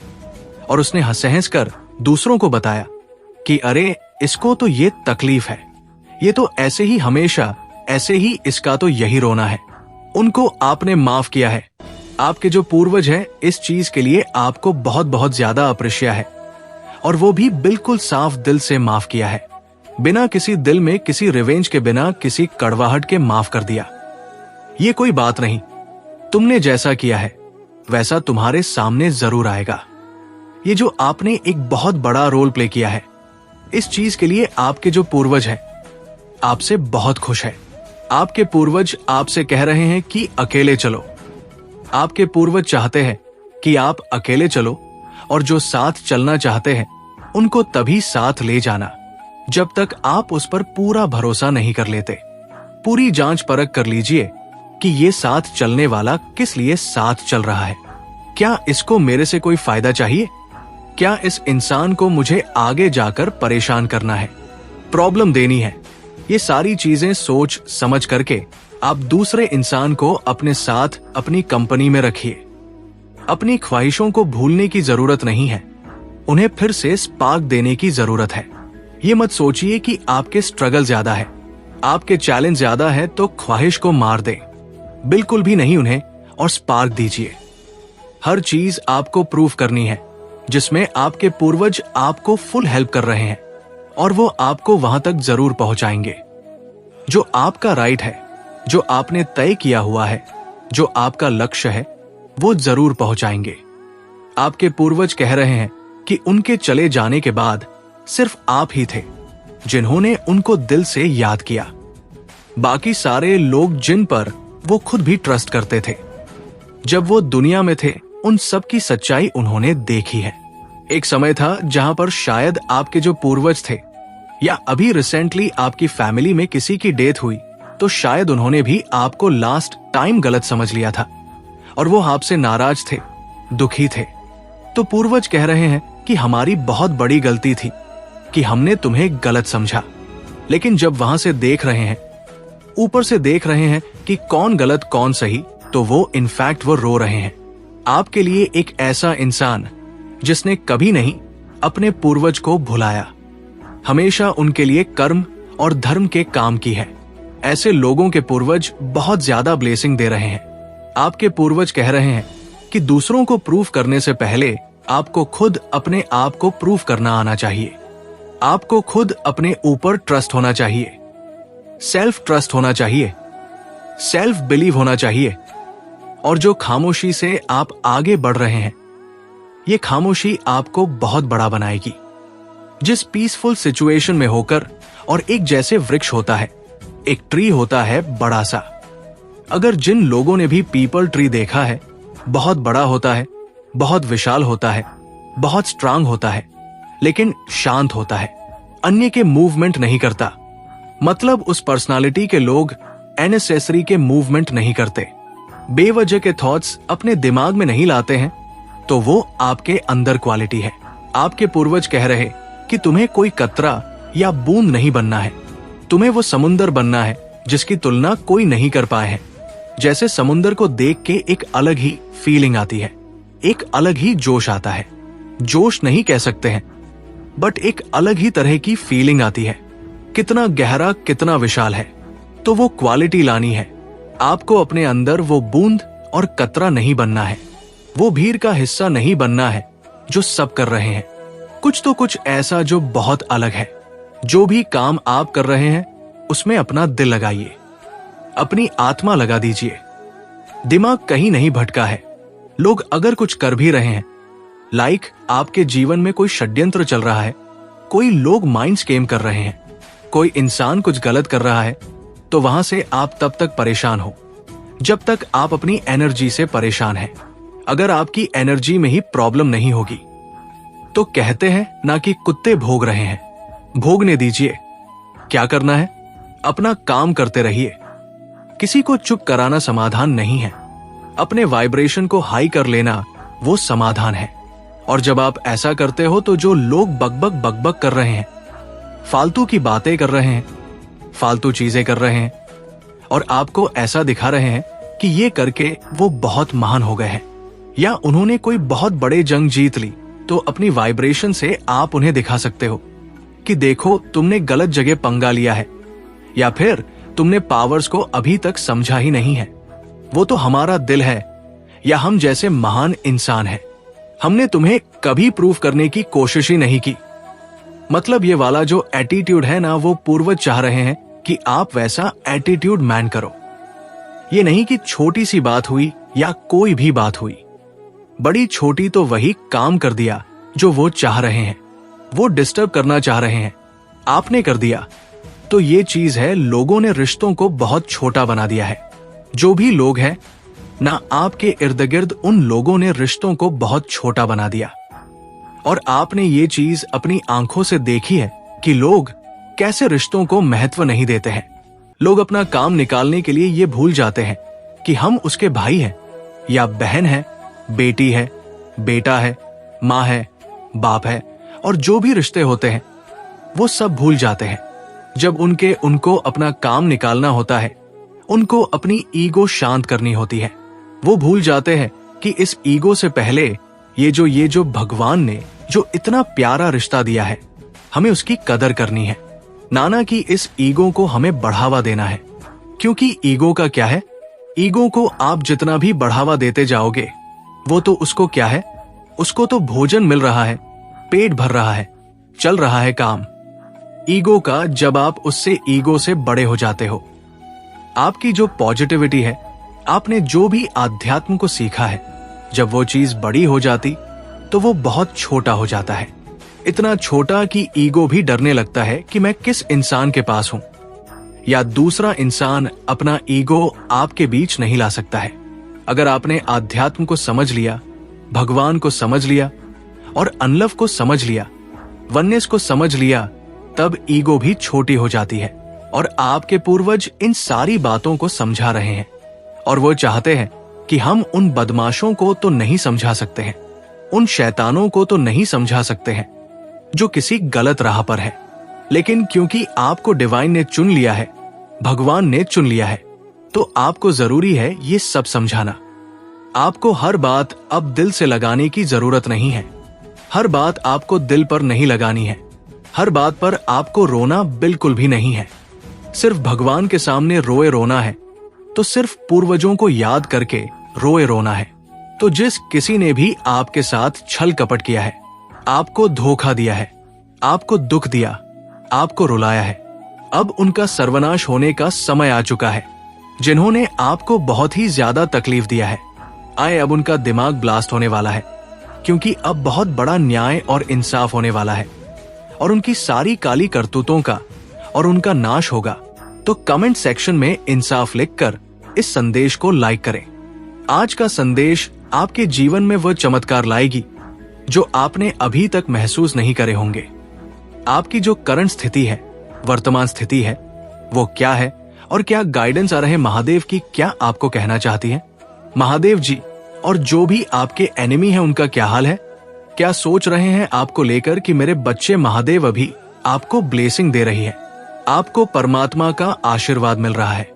और उसने हंस-हंस कर दूसरों को बताया कि अरे इसको तो ये तकलीफ है, ये तो ऐसे ही हमेशा, ऐसे ही इसका तो यही रोना है। उनको आपने माफ किया है। आपके जो पूर्वज हैं, इस चीज के लिए आपको बहुत बहुत ज्यादा अप्रिशिएट है, और वो भी बिल्कुल साफ दिल से माफ किया है, बिना किसी दिल में किसी रिवेंज के, बिना किसी कड़वाहट के माफ कर दिया। ये कोई बात नहीं, तुमने जैसा किया है वैसा तुम्हारे सामने जरूर आएगा। ये जो आपने एक बहुत बड़ा रोल प्ले किया है, इस चीज के लिए आपके जो पूर्वज हैं आपसे बहुत खुश है। आपके पूर्वज आपसे कह रहे हैं कि अकेले चलो। आपके पूर्वज चाहते हैं कि आप अकेले चलो, और जो साथ चलना चाहते हैं उनको तभी साथ ले जाना जब तक आप उस पर पूरा भरोसा नहीं कर लेते। पूरी जांच परख कर लीजिए कि ये साथ चलने वाला किस लिए साथ चल रहा है। क्या इसको मेरे से कोई फायदा चाहिए? क्या इस इंसान को मुझे आगे जाकर परेशान करना है, प्रॉब्लम देनी है? ये सारी चीजें सोच समझ करके आप दूसरे इंसान को अपने साथ, अपनी कंपनी में रखिए। अपनी ख्वाहिशों को भूलने की जरूरत नहीं है, उन्हें फिर से स्पार्क देने की जरूरत है। ये मत सोचिए कि आपके स्ट्रगल ज्यादा है, आपके चैलेंज ज्यादा है तो ख्वाहिश को मार दें। बिल्कुल भी नहीं, उन्हें और स्पार्क दीजिए। हर चीज आपको प्रूव करनी है जिसमें आपके पूर्वज आपको फुल हेल्प कर रहे हैं, और वो आपको वहां तक जरूर पहुंचाएंगे। जो आपका राइट है, जो आपने तय किया हुआ है, जो आपका लक्ष्य है, वो जरूर पहुंचाएंगे। आपके पूर्वज कह रहे हैं कि उनके चले जाने के बाद सिर्फ आप ही थे जिन्होंने उनको दिल से याद किया। बाकी सारे लोग जिन पर वो खुद भी ट्रस्ट करते थे, जब वो दुनिया में थे, उन सब की सच्चाई उन्होंने देखी है। एक समय था जहां पर शायद आपके जो पूर्वज थे, या अभी रिसेंटली आपकी फैमिली में किसी की डेथ हुई, तो शायद उन्होंने भी आपको लास्ट टाइम गलत समझ लिया था और वो आपसे नाराज थे, दुखी थे। तो पूर्वज कह रहे हैं कि हमारी बहुत बड़ी गलती थी कि हमने तुम्हें गलत समझा। लेकिन जब वहां से देख रहे हैं, ऊपर से देख रहे हैं कि कौन गलत कौन सही, तो वो इनफैक्ट वो रो रहे हैं। आपके लिए एक ऐसा इंसान जिसने कभी नहीं अपने पूर्वज को भुलाया, हमेशा उनके लिए कर्म और धर्म के काम की है। ऐसे लोगों के पूर्वज बहुत ज्यादा ब्लेसिंग दे रहे हैं। आपके पूर्वज कह रहे हैं कि दूसरों को प्रूफ करने से पहले आपको खुद अपने आप को प्रूफ करना आना चाहिए। आपको खुद अपने ऊपर ट्रस्ट होना चाहिए, सेल्फ ट्रस्ट होना चाहिए, सेल्फ बिलीव होना चाहिए। और जो खामोशी से आप आगे बढ़ रहे हैं, ये खामोशी आपको बहुत बड़ा बनाएगी। जिस पीसफुल सिचुएशन में होकर और एक जैसे वृक्ष होता है, एक ट्री होता है बड़ा सा। अगर जिन लोगों ने भी पीपल ट्री देखा है, बहुत बड़ा होता है, बहुत विशाल होता है, बहुत स्ट्रांग होता है, लेकिन शांत होता है, अन्य के मूवमेंट नहीं करता। मतलब उस पर्सनालिटी के लोग अननेसेसरी के मूवमेंट नहीं करते, बेवजह के थॉट्स अपने दिमाग में नहीं लाते हैं, तो वो आपके अंदर क्वालिटी है। आपके पूर्वज कह रहे कि तुम्हें कोई कतरा या बूंद नहीं बनना है, तुम्हें वो समुंदर बनना है जिसकी तुलना कोई नहीं कर पाए है। जैसे समुंदर को देख के एक अलग ही फीलिंग आती है, एक अलग ही जोश आता है। जोश नहीं कह सकते हैं, बट एक अलग ही तरह की फीलिंग आती है। कितना गहरा, कितना विशाल है। तो वो क्वालिटी लानी है। आपको अपने अंदर वो बूंद और कतरा नहीं बनना है, वो भीड़ का हिस्सा नहीं बनना है जो सब कर रहे हैं। कुछ तो कुछ ऐसा जो बहुत अलग है। जो भी काम आप कर रहे हैं उसमें अपना दिल लगाइए, अपनी आत्मा लगा दीजिए। दिमाग कहीं नहीं भटका है। लोग अगर कुछ कर भी रहे हैं, लाइक आपके जीवन में कोई षड्यंत्र चल रहा है, कोई लोग माइंड गेम कर रहे हैं, कोई इंसान कुछ गलत कर रहा है, तो वहां से आप तब तक परेशान हो जब तक आप अपनी एनर्जी से परेशान हैं। अगर आपकी एनर्जी में ही प्रॉब्लम नहीं होगी तो कहते हैं ना कि कुत्ते भोग रहे हैं, भोगने दीजिए। क्या करना है? अपना काम करते रहिए। किसी को चुप कराना समाधान नहीं है। अपने वाइब्रेशन को हाई कर लेना वो समाधान है। और जब आप ऐसा करते हो तो जो लोग बकबक कर रहे हैं, फालतू की बातें कर रहे हैं, फालतू चीजें कर रहे हैं और आपको ऐसा दिखा रहे हैं कि ये करके वो बहुत महान हो गए हैं या उन्होंने कोई बहुत बड़े जंग जीत ली, तो अपनी वाइब्रेशन से आप उन्हें दिखा सकते हो कि देखो तुमने गलत जगह पंगा लिया है, या फिर तुमने पावर्स को अभी तक समझा ही नहीं है। वो तो हमारा दिल है या हम जैसे महान इंसान हैं। हमने तुम्हें कभी प्रूफ करने की कोशिश ही नहीं की। मतलब ये वाला जो एटीट्यूड है ना, वो पूर्वज चाह रहे हैं कि आप वैसा एटीट्यूड मैन करो। ये नहीं कि छोटी सी बात हुई या कोई भी बात हुई, बड़ी छोटी तो वही काम कर दिया जो वो चाह रहे हैं, वो डिस्टर्ब करना चाह रहे हैं, आपने कर दिया। तो ये चीज है, लोगों ने रिश्तों को बहुत छोटा बना दिया है। जो भी लोग हैं ना, आपके इर्द गिर्द उन लोगों ने रिश्तों को बहुत छोटा बना दिया। और आपने ये चीज अपनी आंखों से देखी है कि लोग कैसे रिश्तों को महत्व नहीं देते हैं। लोग अपना काम निकालने के लिए ये भूल जाते हैं कि हम उसके भाई हैं या बहन है, बेटी है, बेटा है, माँ है, बाप है, और जो भी रिश्ते होते हैं वो सब भूल जाते हैं। जब उनको अपना काम निकालना होता है, उनको अपनी ईगो शांत करनी होती है, वो भूल जाते हैं कि इस ईगो से पहले ये जो भगवान ने जो इतना प्यारा रिश्ता दिया है, हमें उसकी कदर करनी है, नाना कि इस ईगो को हमें बढ़ावा देना है। क्योंकि ईगो का क्या है, ईगो को आप जितना भी बढ़ावा देते जाओगे, वो तो उसको क्या है, उसको तो भोजन मिल रहा है, पेट भर रहा है, चल रहा है काम। ईगो का जब आप उससे ईगो से बड़े हो जाते हो, आपकी जो पॉजिटिविटी है, आपने जो भी आध्यात्म को सीखा है, जब वो चीज बड़ी हो जाती तो वो बहुत छोटा हो जाता है। इतना छोटा कि ईगो भी डरने लगता है कि मैं किस इंसान के पास हूं, या दूसरा इंसान अपना ईगो आपके बीच नहीं ला सकता है। अगर आपने आध्यात्म को समझ लिया, भगवान को समझ लिया और अनलव को समझ लिया, वननेस को समझ लिया, तब ईगो भी छोटी हो जाती है। और आपके पूर्वज इन सारी बातों को समझा रहे हैं और वो चाहते हैं कि हम उन बदमाशों को तो नहीं समझा सकते हैं, उन शैतानों को तो नहीं समझा सकते हैं जो किसी गलत राह पर है, लेकिन क्योंकि आपको डिवाइन ने चुन लिया है, भगवान ने चुन लिया है, तो आपको जरूरी है ये सब समझाना। आपको हर बात अब दिल से लगाने की जरूरत नहीं है। हर बात आपको दिल पर नहीं लगानी है। हर बात पर आपको रोना बिल्कुल भी नहीं है। सिर्फ भगवान के सामने रोए रोना है तो सिर्फ पूर्वजों को याद करके रोए रोना है। तो जिस किसी ने भी आपके साथ छल कपट किया है, आपको धोखा दिया है, आपको दुख दिया, आपको रुलाया है, अब उनका सर्वनाश होने का समय आ चुका है। जिन्होंने आपको बहुत ही ज्यादा तकलीफ दिया है, आए अब उनका दिमाग ब्लास्ट होने वाला है, क्योंकि अब बहुत बड़ा न्याय और इंसाफ होने वाला है और उनकी सारी काली करतूतों का और उनका नाश होगा। तो कमेंट सेक्शन में इंसाफ लिखकर इस संदेश को लाइक करें। आज का संदेश आपके जीवन में वह चमत्कार लाएगी जो आपने अभी तक महसूस नहीं करे होंगे। आपकी जो करंट स्थिति है, वर्तमान स्थिति है, वो क्या है और क्या गाइडेंस आ रहे महादेव की क्या आपको कहना चाहती है? महादेव जी और जो भी आपके एनिमी हैं उनका क्या हाल है? क्या सोच रहे हैं आपको लेकर कि मेरे बच्चे महादेव अभी आपको ब्लेसिंग दे रही है, आपको परमात्मा का आशीर्वाद मिल रहा है,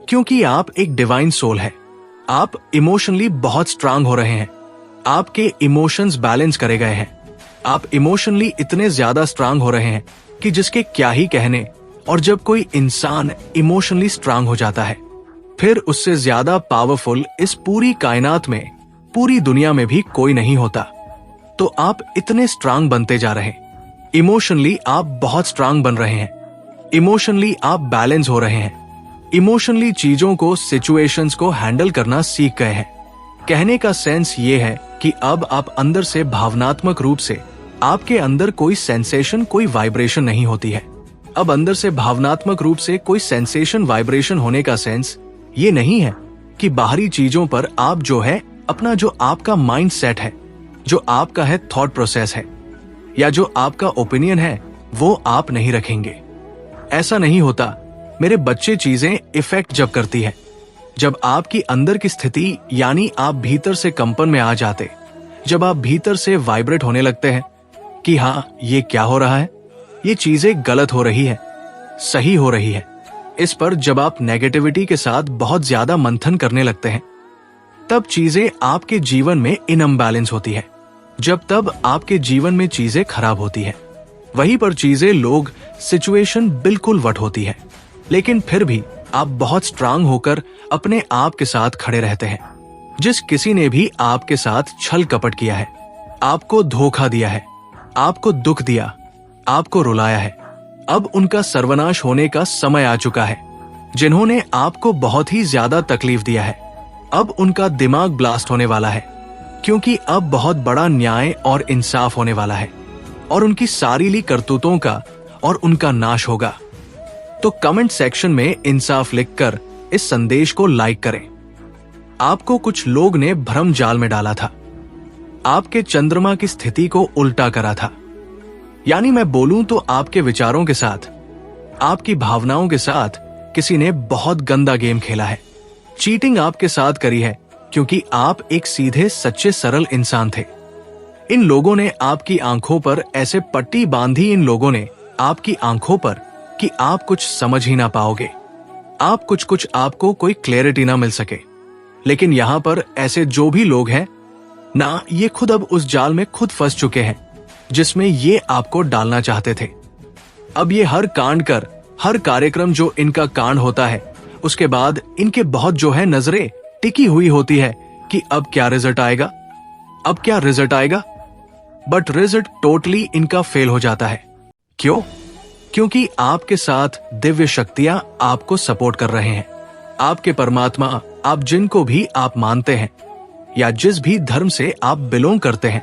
क्योंकि आप एक डिवाइन सोल है। आप इमोशनली बहुत स्ट्रांग हो रहे हैं। आपके इमोशंस बैलेंस करे गए हैं। आप इमोशनली इतने ज्यादा स्ट्रांग हो रहे हैं कि जिसके क्या ही कहने। और जब कोई इंसान इमोशनली स्ट्रांग हो जाता है, फिर उससे ज्यादा पावरफुल इस पूरी कायनात में, पूरी दुनिया में भी कोई नहीं होता। तो आप इतने स्ट्रांग बनते जा रहे हैं। इमोशनली आप बहुत स्ट्रांग बन रहे हैं। इमोशनली आप बैलेंस हो रहे हैं। इमोशनली चीजों को, सिचुएशंस को हैंडल करना सीख गए हैं। कहने का सेंस ये है कि अब आप अंदर से भावनात्मक रूप से, आपके अंदर कोई सेंसेशन, कोई वाइब्रेशन नहीं होती है। अब अंदर से भावनात्मक रूप से कोई सेंसेशन, वाइब्रेशन होने का सेंस ये नहीं है कि बाहरी चीजों पर आप जो है अपना, जो आपका माइंड सेट है, जो आपका है थॉट प्रोसेस है, या जो आपका ओपिनियन है, वो आप नहीं रखेंगे। ऐसा नहीं होता मेरे बच्चे। चीजें इफेक्ट जब करती है, जब आपकी अंदर की स्थिति, यानी आप भीतर से कंपन में आ जाते, जब आप भीतर से वाइब्रेट होने लगते हैं कि हाँ, ये क्या हो रहा है, ये चीजें गलत हो रही है, सही हो रही है, इस पर जब आप नेगेटिविटी के साथ बहुत ज्यादा मंथन करने लगते हैं, तब चीजें आपके जीवन में इनअम्बैलेंस होती है। जब तब आपके जीवन में चीजें खराब होती है, वहीं पर चीजें, लोग, सिचुएशन बिल्कुल वट होती है। लेकिन फिर भी आप बहुत स्ट्रांग होकर अपने आप के साथ खड़े रहते हैं। जिस किसी ने भी आपके साथ छल कपट किया है, आपको धोखा दिया है, आपको दुख दिया, आपको रुलाया है, अब उनका सर्वनाश होने का समय आ चुका है। जिन्होंने आपको बहुत ही ज्यादा तकलीफ दिया है, अब उनका दिमाग ब्लास्ट होने वाला है, क्योंकि अब बहुत बड़ा न्याय और इंसाफ होने वाला है और उनकी सारी ली करतूतों का और उनका नाश होगा। तो कमेंट सेक्शन में इंसाफ लिखकर इस संदेश को लाइक करें। आपको कुछ लोग ने भ्रम जाल में डाला था, आपके चंद्रमा की स्थिति को उल्टा करा था। यानी मैं बोलूं तो आपके विचारों के साथ, आपकी भावनाओं के साथ किसी ने बहुत गंदा गेम खेला है। चीटिंग आपके साथ करी है, क्योंकि आप एक सीधे, सच्चे, सरल इंसान थे। इन लोगों ने आपकी आंखों पर ऐसे पट्टी बांधी, इन लोगों ने आपकी आंखों पर, कि आप कुछ समझ ही ना पाओगे। आप कुछ आपको कोई क्लैरिटी ना मिल सके। लेकिन यहाँ पर ऐसे जो भी लोग हैं ना, ये खुद अब उस जाल में खुद फंस चुके हैं जिसमें ये आपको डालना चाहते थे। अब ये हर कांड कर, हर कार्यक्रम जो इनका कांड होता है, उसके बाद इनके बहुत जो है नजरें टिकी हुई होती है कि अब क्या रिजल्ट आएगा, अब क्या रिजल्ट आएगा। बट रिजल्ट टोटली इनका फेल हो जाता है। क्यों? क्योंकि आपके साथ दिव्य शक्तियां आपको सपोर्ट कर रहे हैं। आपके परमात्मा, आप जिनको भी आप मानते हैं या जिस भी धर्म से आप बिलोंग करते हैं,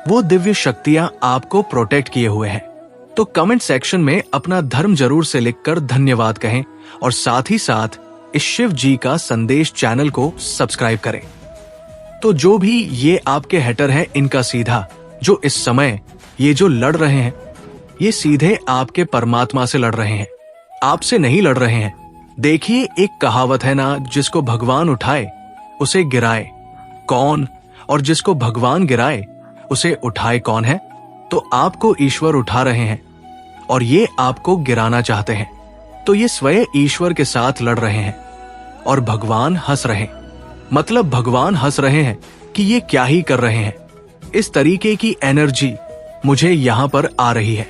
वो दिव्य शक्तियां आपको प्रोटेक्ट किए हुए हैं। तो कमेंट सेक्शन में अपना धर्म जरूर से लिखकर धन्यवाद कहें और साथ ही साथ इस शिव जी का संदेश चैनल को सब्सक्राइब करें। तो जो भी ये आपके हेटर हैं, इनका सीधा, जो इस समय ये जो लड़ रहे हैं, ये सीधे आपके परमात्मा से लड़ रहे हैं, आपसे नहीं लड़ रहे हैं। देखिए, एक कहावत है ना, जिसको भगवान उठाए उसे गिराए कौन, और जिसको भगवान गिराए उसे उठाए कौन है। तो आपको ईश्वर उठा रहे हैं और ये आपको गिराना चाहते हैं, तो ये स्वयं ईश्वर के साथ लड़ रहे हैं। और भगवान हंस रहे हैं। मतलब भगवान हंस रहे हैं कि ये क्या ही कर रहे हैं। इस तरीके की एनर्जी मुझे यहाँ पर आ रही है।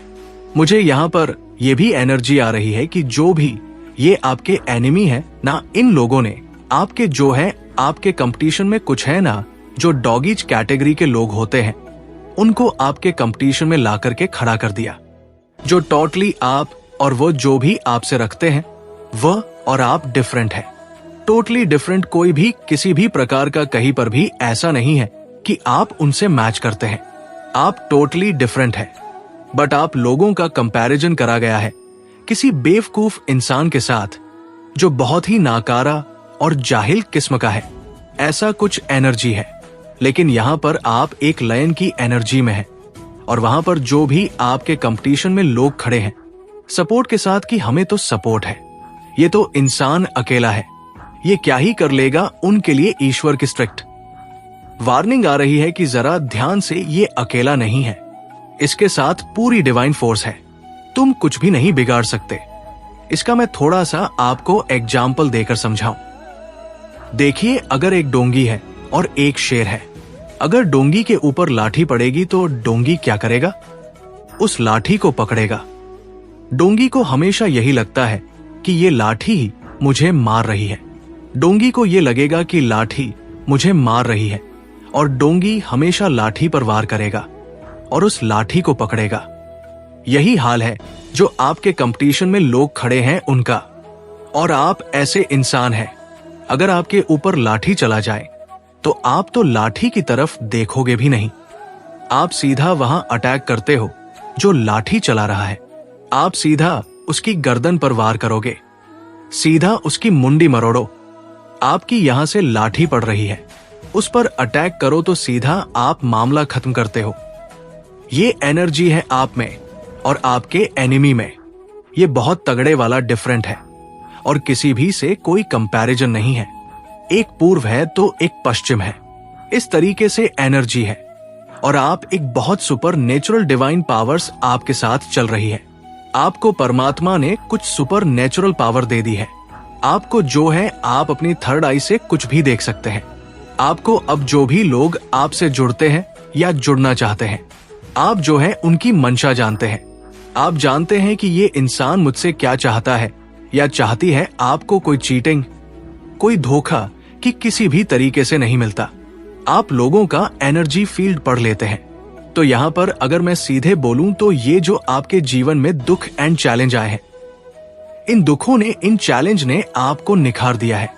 मुझे यहाँ पर यह भी एनर्जी आ रही है कि जो भी ये आपके एनिमी है ना, इन लोगों ने आपके जो है आपके कंपटीशन में कुछ है ना, जो डॉगीज कैटेगरी के लोग होते हैं उनको आपके कंपटीशन में ला करके खड़ा कर दिया। जो टोटली आप और वो जो भी आपसे रखते हैं वह और आप डिफरेंट है, टोटली डिफरेंट। कोई भी किसी भी प्रकार का कहीं पर भी ऐसा नहीं है कि आप उनसे मैच करते हैं। आप टोटली डिफरेंट है, बट आप लोगों का कंपैरिजन करा गया है किसी बेवकूफ इंसान के साथ जो बहुत ही नाकारा और जाहिल किस्म का है। ऐसा कुछ एनर्जी है। लेकिन यहाँ पर आप एक लायन की एनर्जी में हैं और वहां पर जो भी आपके कंपटीशन में लोग खड़े हैं सपोर्ट के साथ कि हमें तो सपोर्ट है, ये तो इंसान अकेला है, ये क्या ही कर लेगा, उनके लिए ईश्वर की स्ट्रिक्ट वार्निंग आ रही है कि जरा ध्यान से, ये अकेला नहीं है, इसके साथ पूरी डिवाइन फोर्स है, तुम कुछ भी नहीं बिगाड़ सकते। इसका मैं थोड़ा सा आपको एग्जाम्पल देकर समझाऊं। देखिए, अगर एक डोंगी है और एक शेर है, अगर डोंगी के ऊपर लाठी पड़ेगी तो डोंगी क्या करेगा? उस लाठी को पकड़ेगा। डोंगी को हमेशा यही लगता है कि ये लाठी ही मुझे मार रही है। डोंगी को ये लगेगा कि लाठी मुझे मार रही है और डोंगी हमेशा लाठी पर वार करेगा और उस लाठी को पकड़ेगा। यही हाल है जो आपके कंपटीशन में लोग खड़े हैं उनका, और आप ऐसे इंसान हैं। अगर आपके ऊपर लाठी चला जाए तो आप तो लाठी की तरफ देखोगे भी नहीं, आप सीधा वहां अटैक करते हो जो लाठी चला रहा है। आप सीधा उसकी गर्दन पर वार करोगे, सीधा उसकी मुंडी मरोड़ो। आपकी यहां से लाठी पड़ रही है, उस पर अटैक करो तो सीधा आप मामला खत्म करते हो। ये एनर्जी है आप में और आपके एनिमी में। ये बहुत तगड़े वाला डिफरेंट है और किसी भी से कोई कंपैरिजन नहीं है। एक पूर्व है तो एक पश्चिम है। इस तरीके से एनर्जी है और आप एक बहुत सुपर नेचुरल डिवाइन पावर्स आपके साथ चल रही है। आपको परमात्मा ने कुछ सुपर नेचुरल पावर दे दी है। आपको जो है आप अपनी थर्ड आई से कुछ भी देख सकते हैं। आपको अब जो भी लोग आपसे जुड़ते हैं या जुड़ना चाहते हैं, आप जो है उनकी मंशा जानते हैं। आप जानते हैं कि ये इंसान मुझसे क्या चाहता है या चाहती है। आपको कोई चीटिंग, कोई धोखा कि किसी भी तरीके से नहीं मिलता। आप लोगों का एनर्जी फील्ड पढ़ लेते हैं। तो यहाँ पर अगर मैं सीधे बोलूं तो ये जो आपके जीवन में दुख एंड चैलेंज आए हैं, इन दुखों ने, इन चैलेंज ने आपको निखार दिया है।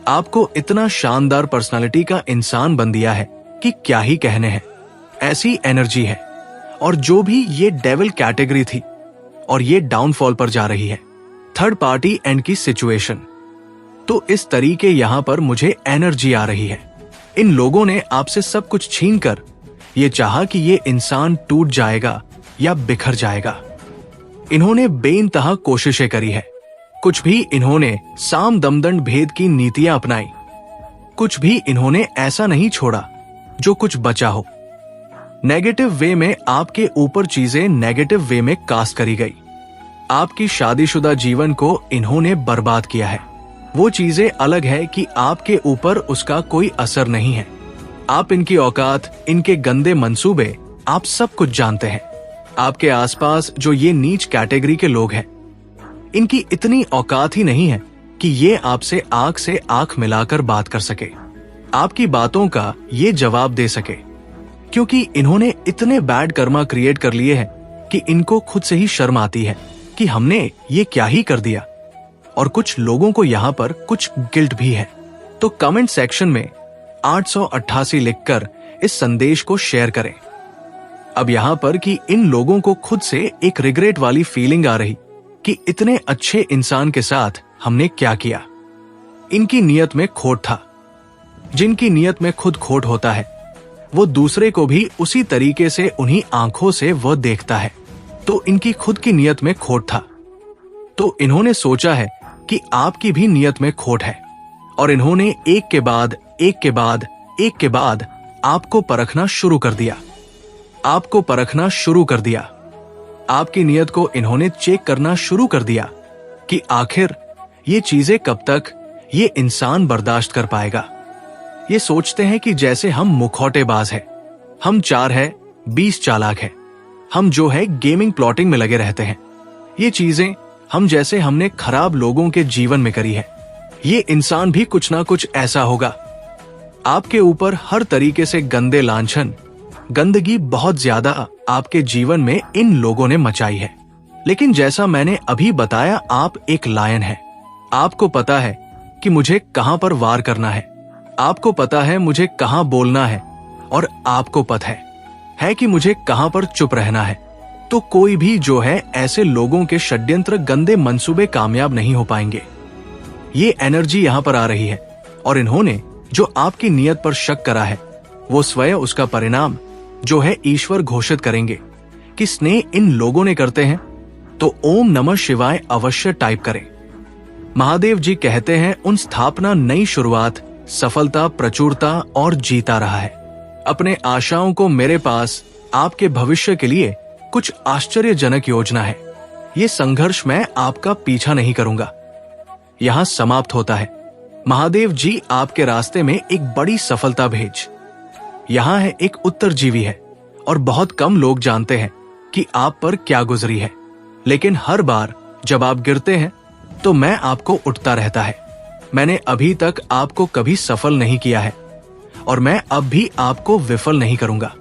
आपको इतना शानदार पर्सनालिटी का इंसान बन दिया है कि क्या ही कहने हैं। ऐसी एनर्जी है। और जो भी ये डेविल कैटेगरी थी और ये डाउनफॉल पर जा रही है, थर्ड पार्टी एंड की सिचुएशन, तो इस तरीके यहां पर मुझे एनर्जी आ रही है। इन लोगों ने आपसे सब कुछ छीनकर ये चाहा कि ये इंसान टूट जाएगा या बिखर जाएगा। इन्होंने बेइंतहा कोशिशें करी है। कुछ भी इन्होंने साम दमदंड भेद की नीतियां अपनाई। कुछ भी इन्होंने ऐसा नहीं छोड़ा जो कुछ बचा हो। नेगेटिव वे में आपके ऊपर चीजें नेगेटिव वे में कास्ट करी गई। आपकी शादीशुदा जीवन को इन्होंने बर्बाद किया है। वो चीजें अलग है कि आपके ऊपर उसका कोई असर नहीं है। आप इनकी औकात, इनके गंदे मंसूबे, आप सब कुछ जानते हैं। आपके आसपास जो ये नीच कैटेगरी के लोग हैं, इनकी इतनी औकात ही नहीं है कि ये आपसे आंख से आंख मिलाकर बात कर सके, आपकी बातों का ये जवाब दे सके, क्योंकि इन्होंने इतने बैड कर्मा क्रिएट कर लिए हैं कि इनको खुद से ही शर्म आती है कि हमने ये क्या ही कर दिया। और कुछ लोगों को यहाँ पर कुछ गिल्ट भी है। तो कमेंट सेक्शन में 888 लिखकर इस संदेश को शेयर करें। अब यहाँ पर कि इन लोगों को खुद से एक रिग्रेट वाली फीलिंग आ रही कि इतने अच्छे इंसान के साथ हमने क्या किया। इनकी नियत में खोट था। जिनकी नियत में खुद खोट होता है वो दूसरे को भी उसी तरीके से उन्हीं आंखों से वह देखता है। तो इनकी खुद की नियत में खोट था। तो इन्होंने सोचा है कि आपकी भी नियत में खोट है और इन्होंने एक के बाद एक के बाद एक के बाद आपको परखना शुरू कर दिया। आपको परखना शुरू कर दिया। आपकी नियत को इन्होंने चेक करना शुरू कर दिया कि आखिर ये चीजें कब तक, ये इंसान बर्दाश्त कर पाएगा? ये सोचते हैं कि जैसे हम मुखौटेबाज हैं, हम 4 है, 20 चालाक है, हम जो है गेमिंग प्लॉटिंग में लगे रहते हैं। ये चीजें हम जैसे हमने खराब लोगों के जीवन में करी है। ये इंसान भी कुछ ना कुछ ऐसा होगा। आपके ऊपर हर तरीके से गंदे लांछन, गंदगी बहुत ज्यादा आपके जीवन में इन लोगों ने मचाई है। लेकिन जैसा मैंने अभी बताया, आप एक लायन हैं। आपको पता है कि मुझे कहां पर वार करना है, आपको पता है मुझे कहां बोलना है, और आपको पता है कि मुझे कहां पर चुप रहना है। तो कोई भी जो है ऐसे लोगों के षड्यंत्र, गंदे मंसूबे कामयाब नहीं हो पाएंगे। ये एनर्जी यहां पर आ रही है, और इन्होंने जो आपकी नियत पर शक करा है, वो स्वयं उसका परिणाम जो है ईश्वर घोषित करेंगे। कि स्नेह इन लोगों ने करते हैं तो ओम नमः शिवाय अवश्य टाइप करें। महादेव जी कहते हैं, उन स्थापना, नई शुरुआत, सफलता, प्रचुरता और जीता रहा है। अपने आशाओं को मेरे पास आपके भविष्य के लिए कुछ आश्चर्यजनक योजना है। ये संघर्ष मैं आपका पीछा नहीं करूंगा, यहां समाप्त होता है। महादेव जी आपके रास्ते में एक बड़ी सफलता भेज। यहां है एक उत्तरजीवी है, और बहुत कम लोग जानते हैं कि आप पर क्या गुजरी है। लेकिन हर बार जब आप गिरते हैं तो मैं आपको उठता रहता है। मैंने अभी तक आपको कभी सफल नहीं किया है, और मैं अब भी आपको विफल नहीं करूंगा।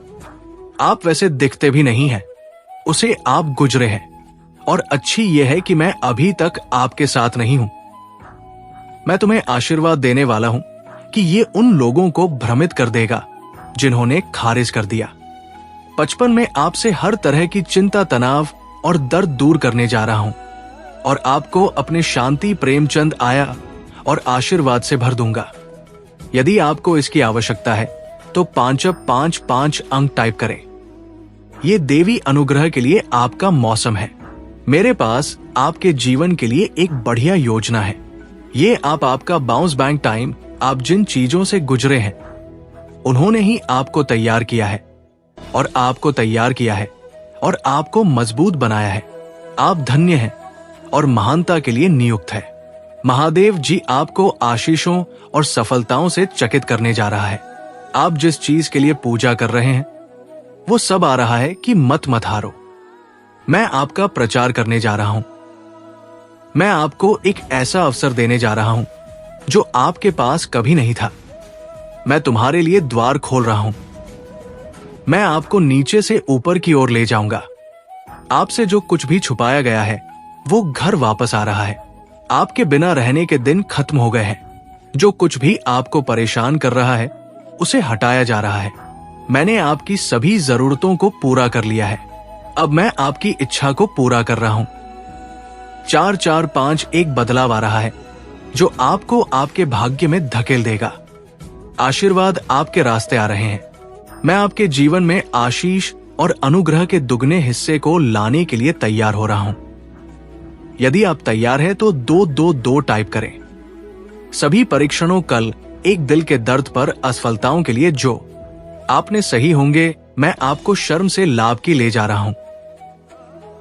आप वैसे दिखते भी नहीं हैं, उसे आप गुजरे हैं, और अच्छी यह है कि मैं अभी तक आपके साथ नहीं हूं। मैं तुम्हें आशीर्वाद देने वाला हूं कि ये उन लोगों को भ्रमित कर देगा जिन्होंने खारिज कर दिया। 55 में आपसे हर तरह की चिंता, तनाव और दर्द दूर करने जा रहा हूं, और आपको अपने शांति, प्रेमचंद आया और आशीर्वाद से भर दूंगा। यदि आपको इसकी आवश्यकता है तो 555 अंक टाइप करें। ये देवी अनुग्रह के लिए आपका मौसम है। मेरे पास आपके जीवन के लिए एक बढ़िया योजना है। ये आपका बाउंस बैंक टाइम, आप जिन चीजों से गुजरे हैं उन्होंने ही आपको तैयार किया है, और आपको तैयार किया है और आपको मजबूत बनाया है। आप धन्य हैं और महानता के लिए नियुक्त है। महादेव जी आपको आशीषों और सफलताओं से चकित करने जा रहा है। आप जिस चीज के लिए पूजा कर रहे हैं वो सब आ रहा है कि मत हारो। मैं आपका प्रचार करने जा रहा हूं। मैं आपको एक ऐसा अवसर देने जा रहा हूं जो आपके पास कभी नहीं था। मैं तुम्हारे लिए द्वार खोल रहा हूं। मैं आपको नीचे से ऊपर की ओर ले जाऊंगा। आपसे जो कुछ भी छुपाया गया है वो घर वापस आ रहा है। आपके बिना रहने के दिन खत्म हो गए हैं। जो कुछ भी आपको परेशान कर रहा है उसे हटाया जा रहा है। मैंने आपकी सभी जरूरतों को पूरा कर लिया है। अब मैं आपकी इच्छा को पूरा कर रहा हूं। 445 एक बदलाव आ रहा है जो आपको आपके भाग्य में धकेल देगा। आशीर्वाद आपके रास्ते आ रहे हैं। मैं आपके जीवन में आशीष और अनुग्रह के दुगने हिस्से को लाने के लिए तैयार हो रहा हूं। यदि आप तैयार हैं तो 222 टाइप करें। सभी परीक्षणों कल एक दिल के दर्द पर असफलताओं के लिए जो आपने सही होंगे, मैं आपको शर्म से लाभ की ले जा रहा हूं।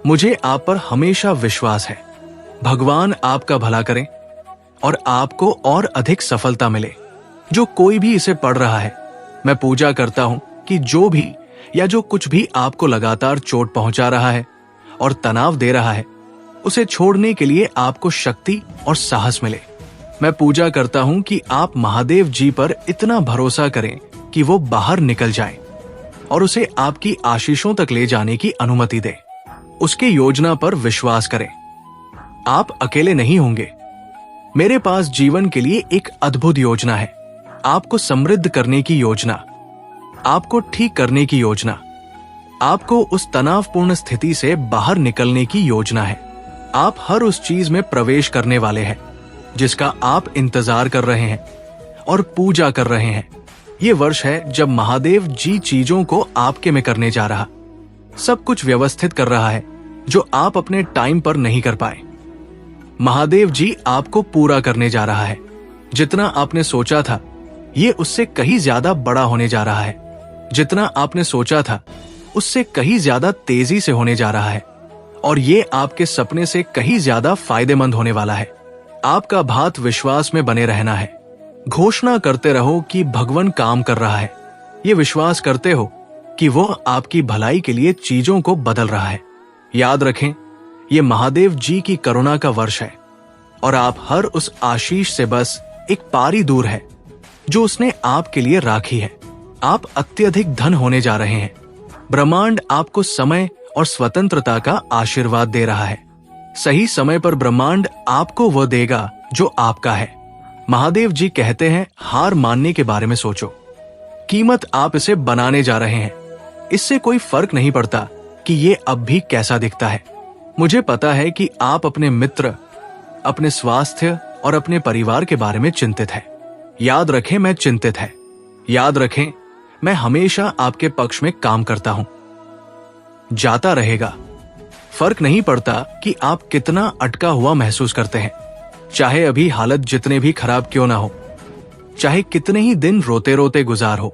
मुझे आप पर हमेशा विश्वास है। भगवान आपका भला करें और आपको और अधिक सफलता मिले। जो कोई भी इसे पढ़ रहा है, मैं पूजा करता हूं कि जो भी या जो कुछ भी आपको लगातार चोट पहुंचा रहा है और तनाव दे रहा है, उसे छोड़ने के लिए आपको शक्ति और साहस मिले। मैं पूजा करता हूं कि आप महादेव जी पर इतना भरोसा करें कि वो बाहर निकल जाए और उसे आपकी आशीषों तक ले जाने की अनुमति दे। उसकी योजना पर विश्वास करें। आप अकेले नहीं होंगे। मेरे पास जीवन के लिए एक अद्भुत योजना है। आपको समृद्ध करने की योजना, आपको ठीक करने की योजना, आपको उस तनावपूर्ण स्थिति से बाहर निकलने की योजना है। आप हर उस चीज में प्रवेश करने वाले हैं जिसका आप इंतजार कर रहे हैं और पूजा कर रहे हैं। ये वर्ष है जब महादेव जी चीजों को आपके में करने जा रहा, सब कुछ व्यवस्थित कर रहा है जो आप अपने टाइम पर नहीं कर पाए। महादेव जी आपको पूरा करने जा रहा है। जितना आपने सोचा था ये उससे कहीं ज्यादा बड़ा होने जा रहा है। जितना आपने सोचा था उससे कहीं ज्यादा तेजी से होने जा रहा है, और ये आपके सपने से कहीं ज्यादा फायदेमंद होने वाला है। आपका भात विश्वास में बने रहना है। घोषणा करते रहो कि भगवान काम कर रहा है। ये विश्वास करते हो कि वो आपकी भलाई के लिए चीजों को बदल रहा है। याद रखें, ये महादेव जी की करुणा का वर्ष है और आप हर उस आशीष से बस एक पारी दूर है जो उसने आपके लिए राखी है। आप अत्यधिक धन होने जा रहे हैं। ब्रह्मांड आपको समय और स्वतंत्रता का आशीर्वाद दे रहा है। सही समय पर ब्रह्मांड आपको वो देगा जो आपका है। महादेव जी कहते हैं, हार मानने के बारे में सोचो। कीमत आप इसे बनाने जा रहे हैं। इससे कोई फर्क नहीं पड़ता कि ये अब भी कैसा दिखता है। मुझे पता है कि आप अपने मित्र, अपने स्वास्थ्य और अपने परिवार के बारे में चिंतित है। याद रखें, मैं चिंतित है। याद रखें, मैं हमेशा आपके पक्ष में काम करता हूं। जाता रहेगा। फर्क नहीं पड़ता कि आप कितना अटका हुआ महसूस करते हैं, चाहे अभी हालत जितने भी खराब क्यों ना हो, चाहे कितने ही दिन रोते रोते गुजार हो।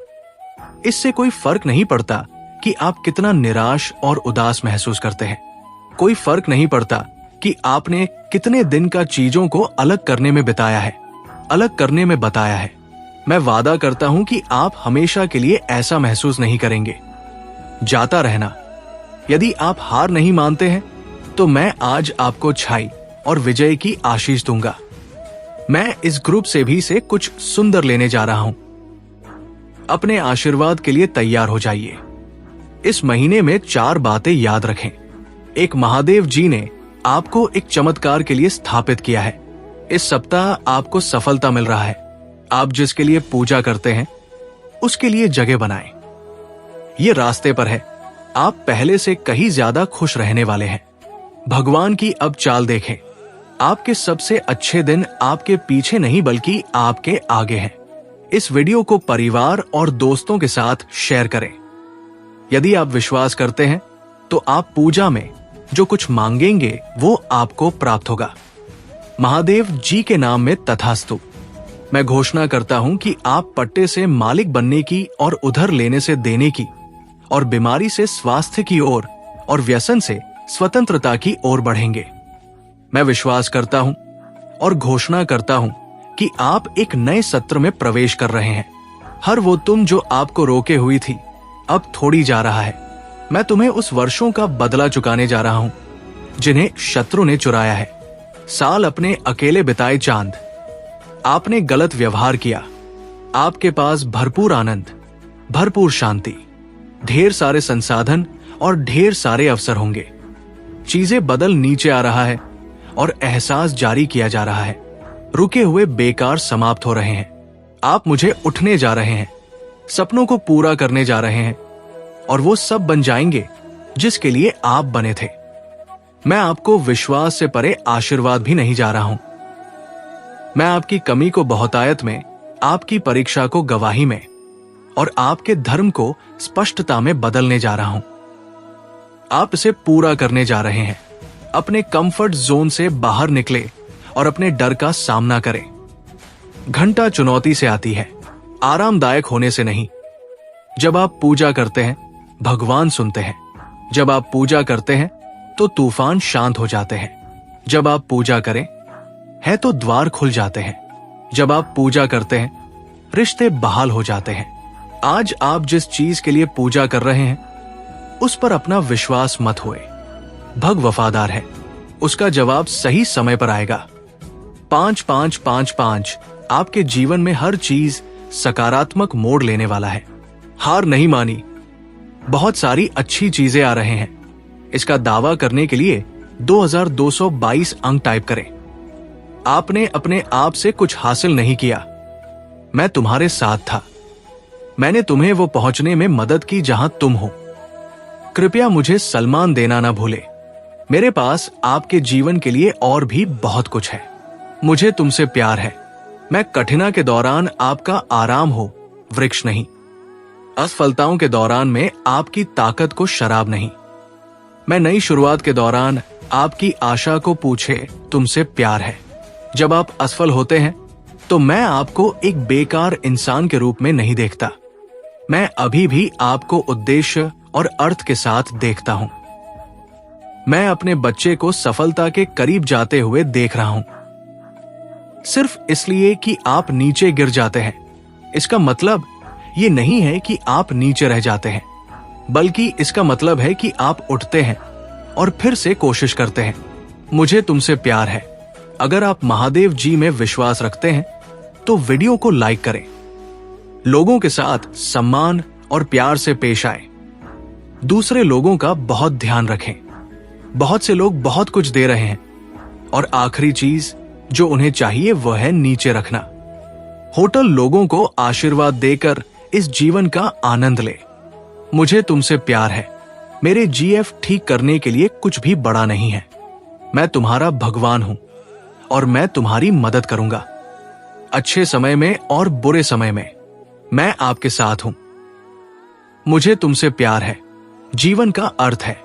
इससे कोई फर्क नहीं पड़ता कि आप कितना निराश और उदास महसूस करते हैं। कोई फर्क नहीं पड़ता कि आपने कितने दिन का चीजों को अलग करने में बिताया है, अलग करने में बताया है। मैं वादा करता हूं कि आप हमेशा के लिए ऐसा महसूस नहीं करेंगे। जाता रहना। यदि आप हार नहीं मानते हैं तो मैं आज आपको छाई और विजय की आशीष दूंगा। मैं इस ग्रुप से भी से कुछ सुंदर लेने जा रहा हूं। अपने आशीर्वाद के लिए तैयार हो जाइए। इस महीने में 4 बातें याद रखें। एक, महादेव जी ने आपको एक चमत्कार के लिए स्थापित किया है। इस सप्ताह आपको सफलता मिल रहा है। आप जिसके लिए पूजा करते हैं उसके लिए जगह बनाएं। ये रास्ते पर है। आप पहले से कहीं ज्यादा खुश रहने वाले हैं। भगवान की अब चाल देखें। आपके सबसे अच्छे दिन आपके पीछे नहीं बल्कि आपके आगे हैं। इस वीडियो को परिवार और दोस्तों के साथ शेयर करें। यदि आप विश्वास करते हैं तो आप पूजा में जो कुछ मांगेंगे वो आपको प्राप्त होगा। महादेव जी के नाम में तथास्तु। मैं घोषणा करता हूं कि आप पट्टे से मालिक बनने की और उधर लेने से देने की और बीमारी से स्वास्थ्य की ओर और व्यसन से स्वतंत्रता की ओर बढ़ेंगे। मैं विश्वास करता हूं और घोषणा करता हूं कि आप एक नए सत्र में प्रवेश कर रहे हैं। हर वो तुम जो आपको रोके हुई थी अब थोड़ी जा रहा है। मैं तुम्हें उस वर्षों का बदला चुकाने जा रहा हूं जिन्हें शत्रु ने चुराया है। साल अपने अकेले बिताए चांद। आपने गलत व्यवहार किया। आपके पास भरपूर आनंद, भरपूर शांति, ढेर सारे संसाधन और ढेर सारे अवसर होंगे। चीजें बदल नीचे आ रहा है और एहसास जारी किया जा रहा है। रुके हुए बेकार समाप्त हो रहे हैं। आप मुझे उठने जा रहे हैं, सपनों को पूरा करने जा रहे हैं और वो सब बन जाएंगे जिसके लिए आप बने थे। मैं आपको विश्वास से परे आशीर्वाद भी नहीं जा रहा हूं। मैं आपकी कमी को बहुतायत में, आपकी परीक्षा को गवाही में और आपके धर्म को स्पष्टता में बदलने जा रहा हूं। आप इसे पूरा करने जा रहे हैं। अपने कंफर्ट जोन से बाहर निकले और अपने डर का सामना करें। घंटा चुनौती से आती है, आरामदायक होने से नहीं। जब आप पूजा करते हैं भगवान सुनते हैं। जब आप पूजा करते हैं तो तूफान शांत हो जाते हैं। जब आप पूजा करें है तो द्वार खुल जाते हैं। जब आप पूजा करते हैं रिश्ते बहाल हो जाते हैं। आज आप जिस चीज के लिए पूजा कर रहे हैं उस पर अपना विश्वास मत होए। भग वफादार है, उसका जवाब सही समय पर आएगा। 5-5-5-5 आपके जीवन में हर चीज सकारात्मक मोड़ लेने वाला है। हार नहीं मानी। बहुत सारी अच्छी चीजें आ रहे हैं। इसका दावा करने के लिए 2222 अंक टाइप करें। आपने अपने आप से कुछ हासिल नहीं किया। मैं तुम्हारे साथ था। मैंने तुम्हें वो पहुंचने में मदद की जहां तुम हो। कृपया मुझे सम्मान देना ना भूले। मेरे पास आपके जीवन के लिए और भी बहुत कुछ है। मुझे तुमसे प्यार है। मैं कठिना के दौरान आपका आराम हो, वृक्ष नहीं। असफलताओं के दौरान में आपकी ताकत को शराब नहीं। मैं नई शुरुआत के दौरान आपकी आशा को पूछे तुमसे प्यार है। जब आप असफल होते हैं तो मैं आपको एक बेकार इंसान के रूप में नहीं देखता। मैं अभी भी आपको उद्देश्य और अर्थ के साथ देखता हूं। मैं अपने बच्चे को सफलता के करीब जाते हुए देख रहा हूं। सिर्फ इसलिए कि आप नीचे गिर जाते हैं, इसका मतलब ये नहीं है कि आप नीचे रह जाते हैं, बल्कि इसका मतलब है कि आप उठते हैं और फिर से कोशिश करते हैं। मुझे तुमसे प्यार है। अगर आप महादेव जी में विश्वास रखते हैं तो वीडियो को लाइक करें, लोगों के साथ सम्मान और प्यार से पेश आए, दूसरे लोगों का बहुत ध्यान रखें। बहुत से लोग बहुत कुछ दे रहे हैं और आखिरी चीज जो उन्हें चाहिए वह है नीचे रखना। होटल लोगों को आशीर्वाद देकर इस जीवन का आनंद ले। मुझे तुमसे प्यार है। मेरे जीएफ ठीक करने के लिए कुछ भी बड़ा नहीं है। मैं तुम्हारा भगवान हूं और मैं तुम्हारी मदद करूंगा। अच्छे समय में और बुरे समय में मैं आपके साथ हूं। मुझे तुमसे प्यार है। जीवन का अर्थ है,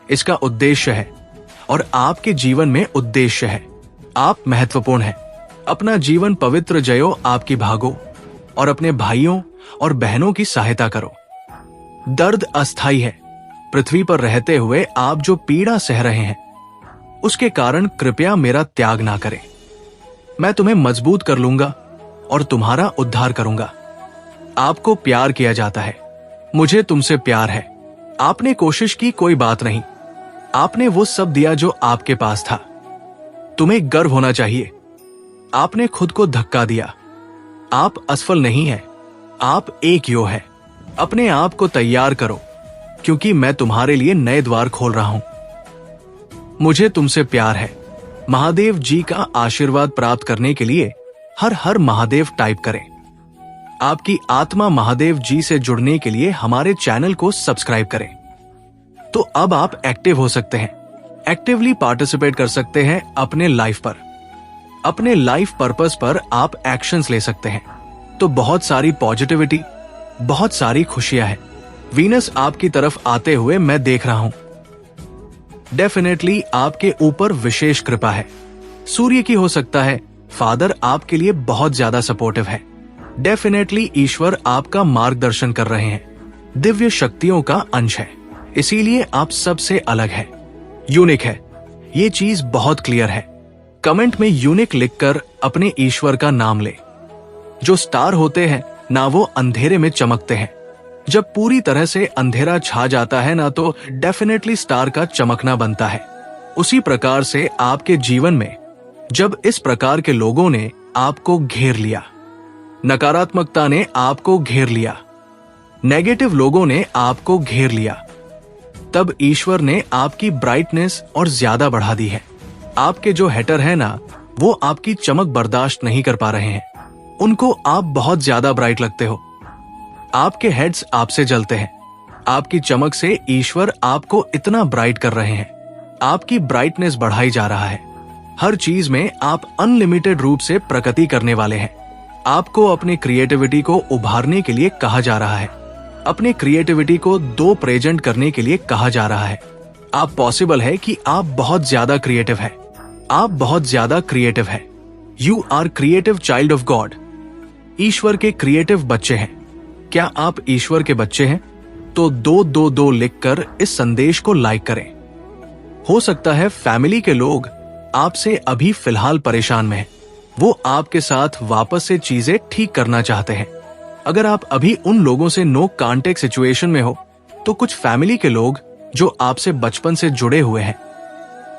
इसका उद्देश्य है और आपके जीवन में उद्देश्य है। आप महत्वपूर्ण हैं। अपना जीवन पवित्र जयो आपकी भागो और अपने भाइयों और बहनों की सहायता करो। दर्द अस्थायी है। पृथ्वी पर रहते हुए आप जो पीड़ा सह रहे हैं उसके कारण कृपया मेरा त्याग ना करें। मैं तुम्हें मजबूत कर लूंगा और तुम्हारा उद्धार करूंगा। आपको प्यार किया जाता है। मुझे तुमसे प्यार है। आपने कोशिश की कोई बात नहीं, आपने वो सब दिया जो आपके पास था। तुम्हें गर्व होना चाहिए। आपने खुद को धक्का दिया। आप असफल नहीं हैं, आप एक यो है। अपने आप को तैयार करो क्योंकि मैं तुम्हारे लिए नए द्वार खोल रहा हूं। मुझे तुमसे प्यार है। महादेव जी का आशीर्वाद प्राप्त करने के लिए हर हर महादेव टाइप करें। आपकी आत्मा महादेव जी से जुड़ने के लिए हमारे चैनल को सब्सक्राइब करें। तो अब आप एक्टिव हो सकते हैं, एक्टिवली पार्टिसिपेट कर सकते हैं अपने लाइफ पर। अपने लाइफ पर्पस पर आप एक्शंस ले सकते हैं। तो बहुत सारी पॉजिटिविटी, बहुत सारी खुशियां हैं। वीनस आपकी तरफ आते हुए मैं देख रहा हूं। डेफिनेटली आपके ऊपर विशेष कृपा है। सूर्य की हो सकता है। फादर आपके लिए बहुत ज्यादा सपोर्टिव है। डेफिनेटली ईश्वर आपका मार्गदर्शन कर रहे हैं। दिव्य शक्तियों का अंश है, इसीलिए आप सबसे अलग है, यूनिक है। ये चीज बहुत क्लियर है। कमेंट में यूनिक लिखकर अपने ईश्वर का नाम ले। जो स्टार होते हैं ना वो अंधेरे में चमकते हैं। जब पूरी तरह से अंधेरा छा जाता है ना तो डेफिनेटली स्टार का चमकना बनता है। उसी प्रकार से आपके जीवन में जब इस प्रकार के लोगों ने आपको घेर लिया, नकारात्मकता ने आपको घेर लिया, नेगेटिव लोगों ने आपको घेर लिया, तब ईश्वर ने आपकी ब्राइटनेस और ज्यादा बढ़ा दी है। आपके जो हेटर है ना वो आपकी चमक बर्दाश्त नहीं कर पा रहे हैं। उनको आप बहुत ज्यादा ब्राइट लगते हो। आपके हेड्स आपसे जलते हैं। आपकी चमक से ईश्वर आपको इतना ब्राइट कर रहे हैं। आपकी ब्राइटनेस बढ़ाई जा रहा है। हर चीज में आप अनलिमिटेड रूप से प्रगति करने वाले हैं। आपको अपनी क्रिएटिविटी को उभारने के लिए कहा जा रहा है। अपने क्रिएटिविटी को दो प्रेजेंट करने के लिए कहा जा रहा है। आप पॉसिबल है कि आप बहुत ज्यादा क्रिएटिव है। आप बहुत ज्यादा क्रिएटिव है। You are creative child of God. ईश्वर के क्रिएटिव बच्चे हैं। क्या आप ईश्वर के बच्चे हैं? तो 222 लिखकर इस संदेश को लाइक करें। हो सकता है फैमिली के लोग आपसे अभी फिलहाल परेशान में हैं। वो आपके साथ वापस से चीजें ठीक करना चाहते हैं। अगर आप अभी उन लोगों से नो कांटेक्ट सिचुएशन में हो तो कुछ फैमिली के लोग जो आपसे बचपन से जुड़े हुए हैं,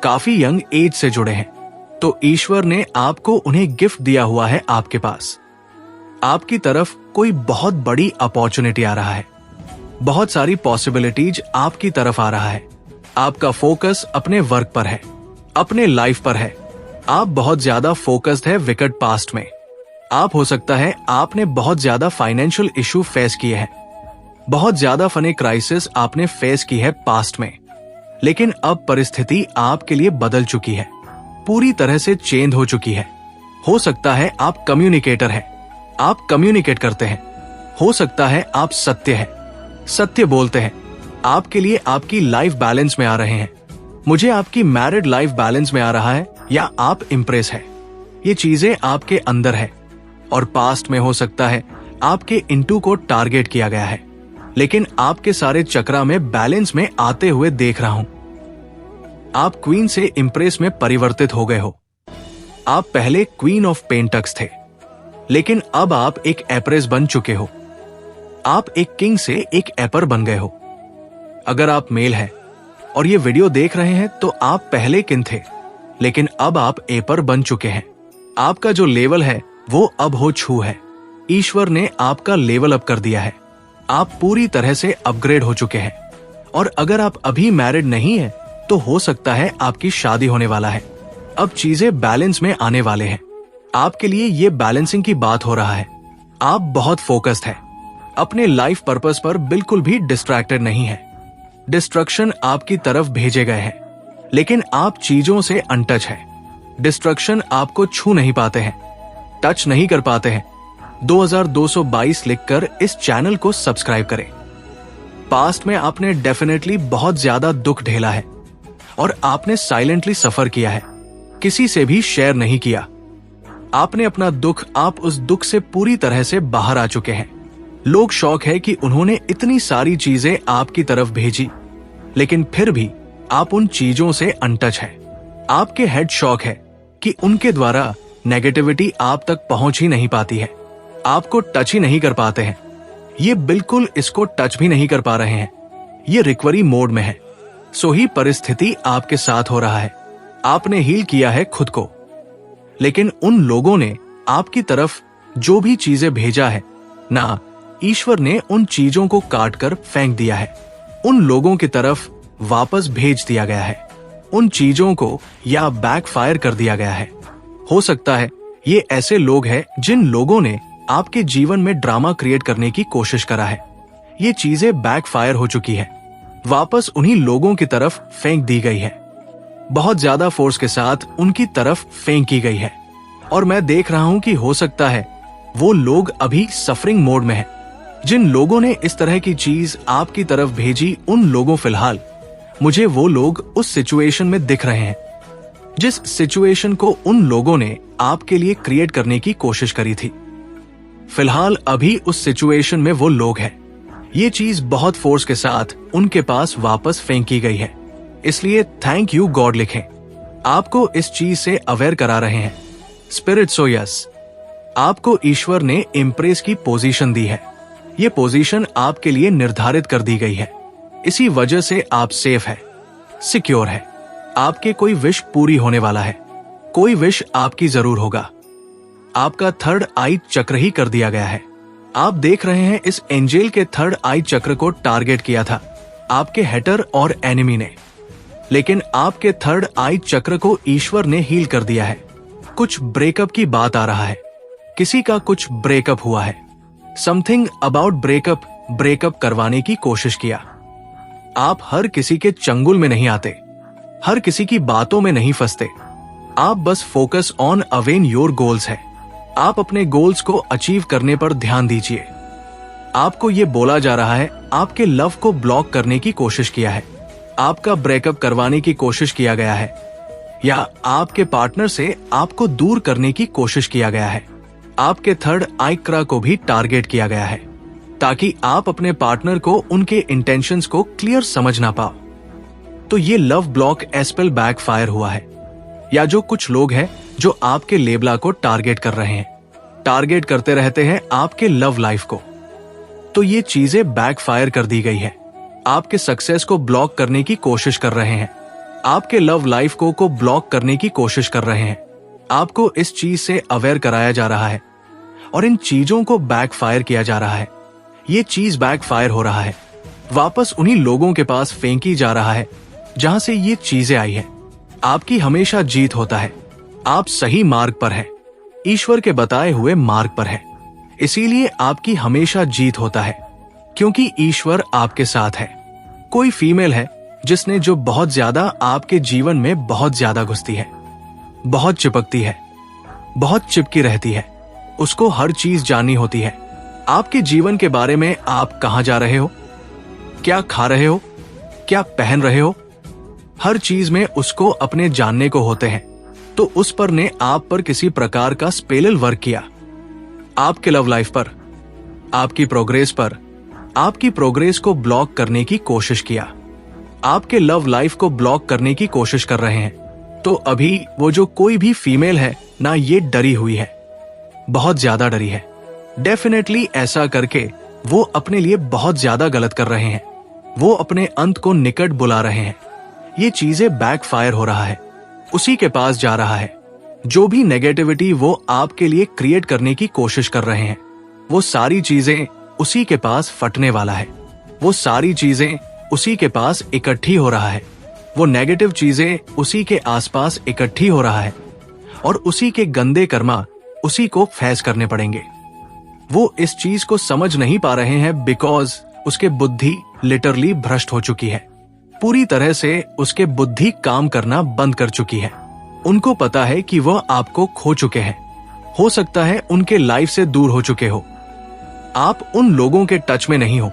काफी यंग एज से जुड़े हैं, तो ईश्वर ने आपको उन्हें गिफ्ट दिया हुआ है। आपके पास आपकी तरफ कोई बहुत बड़ी अपॉर्चुनिटी आ रहा है। बहुत सारी पॉसिबिलिटीज आपकी तरफ आ रहा है। आपका फोकस अपने वर्क पर है, अपने लाइफ पर है। आप बहुत ज्यादा फोकस्ड है विकट पास्ट में। आप हो सकता है आपने बहुत ज्यादा फाइनेंशियल इशू फेस किए हैं। बहुत ज्यादा फनी क्राइसिस आपने फेस की है पास्ट में, लेकिन अब परिस्थिति आपके लिए बदल चुकी है, पूरी तरह से चेंज हो चुकी है। हो सकता है आप कम्युनिकेटर हैं, आप कम्युनिकेट करते हैं। हो सकता है आप सत्य है, सत्य बोलते हैं। आपके लिए आपकी लाइफ बैलेंस में आ रहे हैं। मुझे आपकी मैरिड लाइफ बैलेंस में आ रहा है या आप इम्प्रेस है। ये चीजें आपके अंदर है और पास्ट में हो सकता है आपके इंटू को टारगेट किया गया है, लेकिन आपके सारे चक्रा में बैलेंस में आते हुए देख रहा हूं। आप क्वीन से इम्प्रेस में परिवर्तित हो गए हो। आप पहले क्वीन ऑफ पेंटक्स थे, लेकिन अब आप एक एप्रेस बन चुके हो। आप एक किंग से एक एपर बन गए हो। अगर आप मेल हैं और ये वीडियो देख रहे हैं तो आप पहले किंग थे, लेकिन अब आप एपर बन चुके हैं। आपका जो लेवल है वो अब हो छू है। ईश्वर ने आपका लेवल अप कर दिया है। आप पूरी तरह से अपग्रेड हो चुके हैं। और अगर आप अभी मैरिड नहीं है तो हो सकता है आपकी शादी होने वाला है। अब चीजें बैलेंस में आने वाले हैं। आपके लिए ये बैलेंसिंग की बात हो रहा है। आप बहुत फोकस्ड है, अपने लाइफ पर्पस पर बिल्कुल भी डिस्ट्रैक्टेड नहीं है। डिस्ट्रक्शन आपकी तरफ भेजे गए हैं, लेकिन आप चीजों से अनटच है। डिस्ट्रक्शन आपको छू नहीं पाते हैं, टच नहीं कर पाते हैं। 2222 लिखकर इस चैनल को सब्सक्राइब करें। पास्ट में आपने डेफिनेटली बहुत ज्यादा दुख झेला है और आपने साइलेंटली सफर किया है, किसी से भी शेयर नहीं किया। आपने अपना दुख, आप उस दुख से पूरी तरह से बाहर आ चुके हैं। लोग शौक है कि उन्होंने इतनी सारी चीजें आपकी तरफ भेजी, लेकिन फिर भी आप उन चीजों से अनटच है। आपके हेड शौक है कि उनके द्वारा नेगेटिविटी आप तक पहुंच ही नहीं पाती है, आपको टच ही नहीं कर पाते हैं। ये बिल्कुल इसको टच भी नहीं कर पा रहे हैं। ये रिकवरी मोड में है। सो ही परिस्थिति आपके साथ हो रहा है। आपने हील किया है खुद को, लेकिन उन लोगों ने आपकी तरफ जो भी चीजें भेजा है ना, ईश्वर ने उन चीजों को काट कर फेंक दिया है। उन लोगों की तरफ वापस भेज दिया गया है। उन चीजों को या बैकफायर कर दिया गया है। हो सकता है ये ऐसे लोग हैं जिन लोगों ने आपके जीवन में ड्रामा क्रिएट करने की कोशिश करा है। ये चीजें बैकफायर हो चुकी है, वापस उन्हीं लोगों की तरफ फेंक दी गई है। बहुत ज्यादा फोर्स के साथ उनकी तरफ फेंकी गई है। और मैं देख रहा हूं कि हो सकता है वो लोग अभी सफरिंग मोड में हैं। जिन लोगों ने इस तरह की चीज आपकी तरफ भेजी, उन लोगों, फिलहाल मुझे वो लोग उस सिचुएशन में दिख रहे हैं जिस सिचुएशन को उन लोगों ने आपके लिए क्रिएट करने की कोशिश करी थी। फिलहाल अभी उस सिचुएशन में वो लोग हैं। ये चीज बहुत फोर्स के साथ उनके पास वापस फेंकी गई है। इसलिए थैंक यू गॉड लिखें। आपको इस चीज से अवेयर करा रहे हैं। स्पिरिट सो यस, आपको ईश्वर ने इम्प्रेस की पोजीशन दी है। ये पोजीशन आपके लिए निर्धारित कर दी गई है। इसी वजह से आप सेफ है, सिक्योर है। आपके कोई विश पूरी होने वाला है। कोई विश आपकी जरूर होगा। आपका थर्ड आई चक्र ही कर दिया गया है। आप देख रहे हैं इस एंजेल के थर्ड आई चक्र को टारगेट किया था आपके हेटर और एनिमी ने, लेकिन आपके थर्ड आई चक्र को ईश्वर ने हील कर दिया है। कुछ ब्रेकअप की बात आ रहा है। किसी का कुछ ब्रेकअप हुआ है। समथिंग अबाउट ब्रेकअप करवाने की कोशिश किया। आप हर किसी के चंगुल में नहीं आते, हर किसी की बातों में नहीं फंसते। आप बस फोकस ऑन अवेन योर गोल्स है। आप अपने गोल्स को अचीव करने पर ध्यान दीजिए। आपको ये बोला जा रहा है आपके लव को ब्लॉक करने की कोशिश किया है, आपका ब्रेकअप करवाने की कोशिश किया गया है, या आपके पार्टनर से आपको दूर करने की कोशिश किया गया है। आपके थर्ड आइक्रा को भी टारगेट किया गया है ताकि आप अपने पार्टनर को उनके इंटेंशंस को क्लियर समझ ना पाओ। तो ये लव ब्लॉक एस्पेल बैकफायर हुआ है, या जो कुछ लोग हैं जो आपके लेबला को टारगेट कर रहे हैं, टारगेट करते रहते हैं आपके लव लाइफ को। तो ये चीजें बैकफायर कर दी गई है। आपके सक्सेस को ब्लॉक करने की कोशिश कर रहे हैं, आपके लव लाइफ को ब्लॉक करने की कोशिश कर रहे हैं। आपको इस चीज से अवेयर कराया जा रहा है और इन चीजों को बैकफायर किया जा रहा है। ये चीज बैकफायर हो रहा है, वापस उन्हीं लोगों के पास फेंकी जा रहा है जहां से ये चीजें आई है। आपकी हमेशा जीत होता है। आप सही मार्ग पर हैं, ईश्वर के बताए हुए मार्ग पर हैं। इसीलिए आपकी हमेशा जीत होता है, क्योंकि ईश्वर आपके साथ है। कोई फीमेल है जिसने जो बहुत ज्यादा आपके जीवन में बहुत ज्यादा घुसती है, बहुत चिपकती है, बहुत चिपकी रहती है। उसको हर चीज जाननी होती है। आपके जीवन के बारे में, आप कहां जा रहे हो, क्या खा रहे हो, क्या पहन रहे हो, हर चीज में उसको अपने जानने को होते हैं। तो उस पर ने आप पर किसी प्रकार का स्पेलल वर्क किया, आपके लव लाइफ पर, आपकी प्रोग्रेस पर, आपकी प्रोग्रेस को ब्लॉक करने की कोशिश किया, आपके लव लाइफ को ब्लॉक करने की कोशिश कर रहे हैं। तो अभी वो जो कोई भी फीमेल है ना, ये डरी हुई है, बहुत ज्यादा डरी है। डेफिनेटली ऐसा करके वो अपने लिए बहुत ज्यादा गलत कर रहे हैं। वो अपने अंत को निकट बुला रहे हैं। ये चीजें बैकफायर हो रहा है, उसी के पास जा रहा है। जो भी नेगेटिविटी वो आपके लिए क्रिएट करने की कोशिश कर रहे हैं, वो सारी चीजें उसी के पास फटने वाला है। वो सारी चीजें उसी के पास इकट्ठी हो रहा है। वो नेगेटिव चीजें उसी के आसपास इकट्ठी हो रहा है और उसी के गंदे कर्मा उसी को फेस करने पड़ेंगे। वो इस चीज को समझ नहीं पा रहे हैं बिकॉज उसके बुद्धि लिटरली भ्रष्ट हो चुकी है। पूरी तरह से उसके बुद्धि काम करना बंद कर चुकी है। उनको पता है कि वह आपको खो चुके हैं। हो सकता है उनके लाइफ से दूर हो चुके हो। आप उन लोगों के टच में नहीं हो।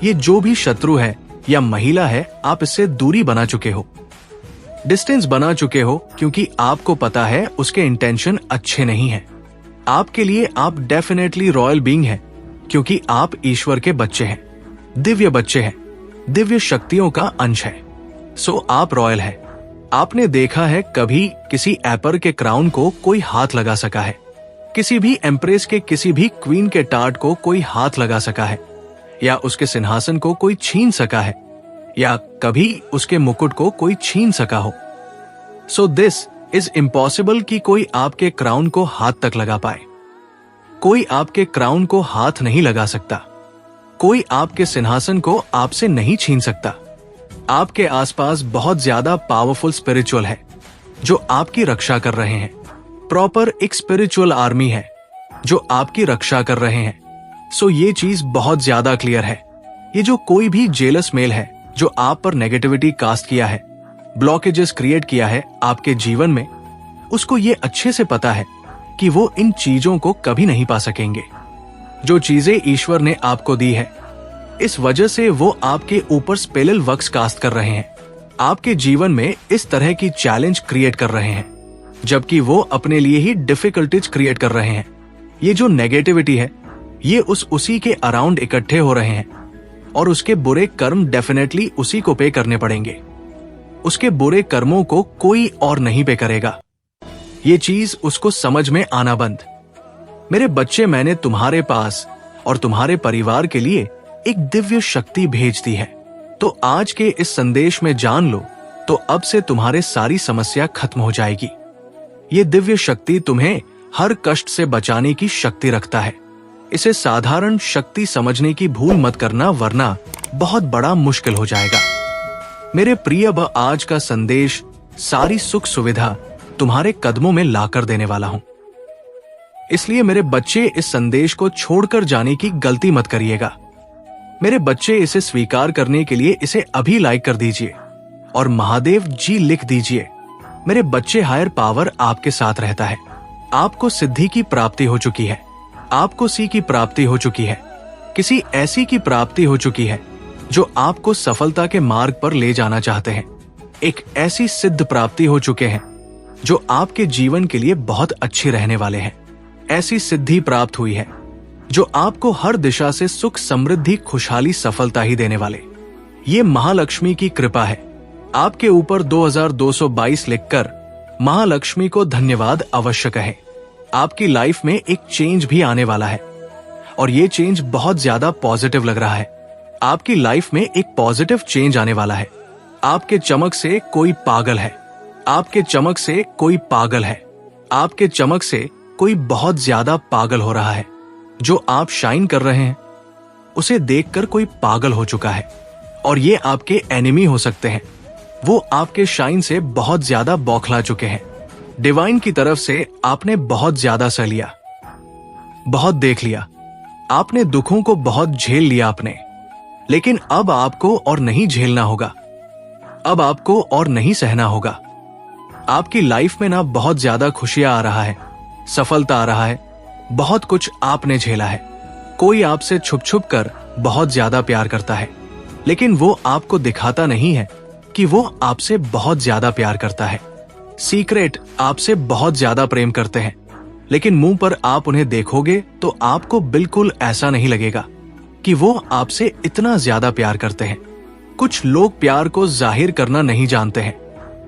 ये जो भी शत्रु है या महिला है, आप इससे दूरी बना चुके हो, डिस्टेंस बना चुके हो, क्योंकि आपको पता है उसके इंटेंशन अच्छे नहीं है। आपके लिए आप डेफिनेटली रॉयल बीइंग हैं, क्योंकि आप ईश्वर के बच्चे हैं, दिव्य बच्चे हैं, दिव्य शक्तियों का अंश है। सो आप रॉयल हैं। आपने देखा है कभी किसी एपर के क्राउन को कोई हाथ लगा सका है? किसी भी एम्प्रेस के, किसी भी क्वीन के टार्ट को कोई हाथ लगा सका है? या उसके सिंहासन को कोई छीन सका है? या कभी उसके मुकुट को कोई छीन सका हो? सो दिस इज इम्पॉसिबल कि कोई आपके क्राउन को हाथ तक लगा पाए। कोई आपके क्राउन को हाथ नहीं लगा सकता। कोई आपके सिंहासन को आपसे नहीं छीन सकता। आपके आसपास बहुत ज्यादा पावरफुल स्पिरिचुअल है जो आपकी रक्षा कर रहे हैं। प्रॉपर एक स्पिरिचुअल आर्मी है जो आपकी रक्षा कर रहे हैं। सो ये चीज बहुत ज्यादा क्लियर है। ये जो कोई भी जेलस मेल है जो आप पर नेगेटिविटी कास्ट किया है, ब्लॉकेजेस क्रिएट किया है आपके जीवन में, उसको ये अच्छे से पता है कि वो इन चीजों को कभी नहीं पा सकेंगे। जो चीजें ईश्वर ने आपको दी है, इस वजह से वो आपके ऊपर स्पेलल वर्क्स कास्ट कर रहे हैं। आपके जीवन में इस तरह की चैलेंज क्रिएट कर रहे हैं, जबकि वो अपने लिए ही डिफिकल्टीज क्रिएट कर रहे हैं। ये जो नेगेटिविटी है, ये उसी के अराउंड इकट्ठे हो रहे हैं और उसके बुरे कर्म डेफिनेटली उसी को पे करने पड़ेंगे। उसके बुरे कर्मों को कोई और नहीं पे करेगा। ये चीज उसको समझ में आना बंद। मेरे बच्चे, मैंने तुम्हारे पास और तुम्हारे परिवार के लिए एक दिव्य शक्ति भेज दी है। तो आज के इस संदेश में जान लो, तो अब से तुम्हारे सारी समस्या खत्म हो जाएगी। ये दिव्य शक्ति तुम्हें हर कष्ट से बचाने की शक्ति रखता है। इसे साधारण शक्ति समझने की भूल मत करना, वरना बहुत बड़ा मुश्किल हो जाएगा। मेरे प्रिय, आज का संदेश सारी सुख सुविधा तुम्हारे कदमों में लाकर देने वाला हूं। इसलिए मेरे बच्चे, इस संदेश को छोड़कर जाने की गलती मत करिएगा। मेरे बच्चे, इसे स्वीकार करने के लिए इसे अभी लाइक कर दीजिए और महादेव जी लिख दीजिए। मेरे बच्चे, हायर पावर आपके साथ रहता है। आपको सिद्धि की प्राप्ति हो चुकी है। आपको सी की प्राप्ति हो चुकी है। किसी ऐसी की प्राप्ति हो चुकी है जो आपको सफलता के मार्ग पर ले जाना चाहते हैं। एक ऐसी सिद्ध प्राप्ति हो चुके हैं जो आपके जीवन के लिए बहुत अच्छी रहने वाले हैं। ऐसी सिद्धि प्राप्त हुई है जो आपको हर दिशा से सुख, समृद्धि, खुशहाली, सफलता ही देने वाले। ये महालक्ष्मी की कृपा है। आपके ऊपर 2222 लिखकर महालक्ष्मी को धन्यवाद अवश्य कहें। आपकी लाइफ में एक चेंज भी आने वाला है और ये चेंज बहुत ज्यादा पॉजिटिव लग रहा है। आपकी लाइफ में एक पॉजिटिव चेंज आने वाला है। आपके चमक से कोई पागल है। आपके चमक से कोई पागल है। आपके चमक से कोई बहुत ज्यादा पागल हो रहा है। जो आप शाइन कर रहे हैं उसे देखकर कोई पागल हो चुका है और ये आपके एनिमी हो सकते हैं। वो आपके शाइन से बहुत ज्यादा बौखला चुके हैं। डिवाइन की तरफ से आपने बहुत ज्यादा सह लिया, बहुत देख लिया। आपने दुखों को बहुत झेल लिया आपने, लेकिन अब आपको और नहीं झेलना होगा। अब आपको और नहीं सहना होगा। आपकी लाइफ में ना बहुत ज्यादा खुशियां आ रहा है, सफलता आ रहा है। बहुत कुछ आपने झेला है। कोई आपसे छुप छुप कर बहुत ज्यादा प्यार करता है, लेकिन वो आपको दिखाता नहीं है कि वो आपसे बहुत ज्यादा प्यार करता है। सीक्रेट आपसे बहुत ज्यादा प्रेम करते हैं, लेकिन मुंह पर आप उन्हें देखोगे तो आपको बिल्कुल ऐसा नहीं लगेगा कि वो आपसे इतना ज्यादा प्यार करते हैं। कुछ लोग प्यार को जाहिर करना नहीं जानते हैं,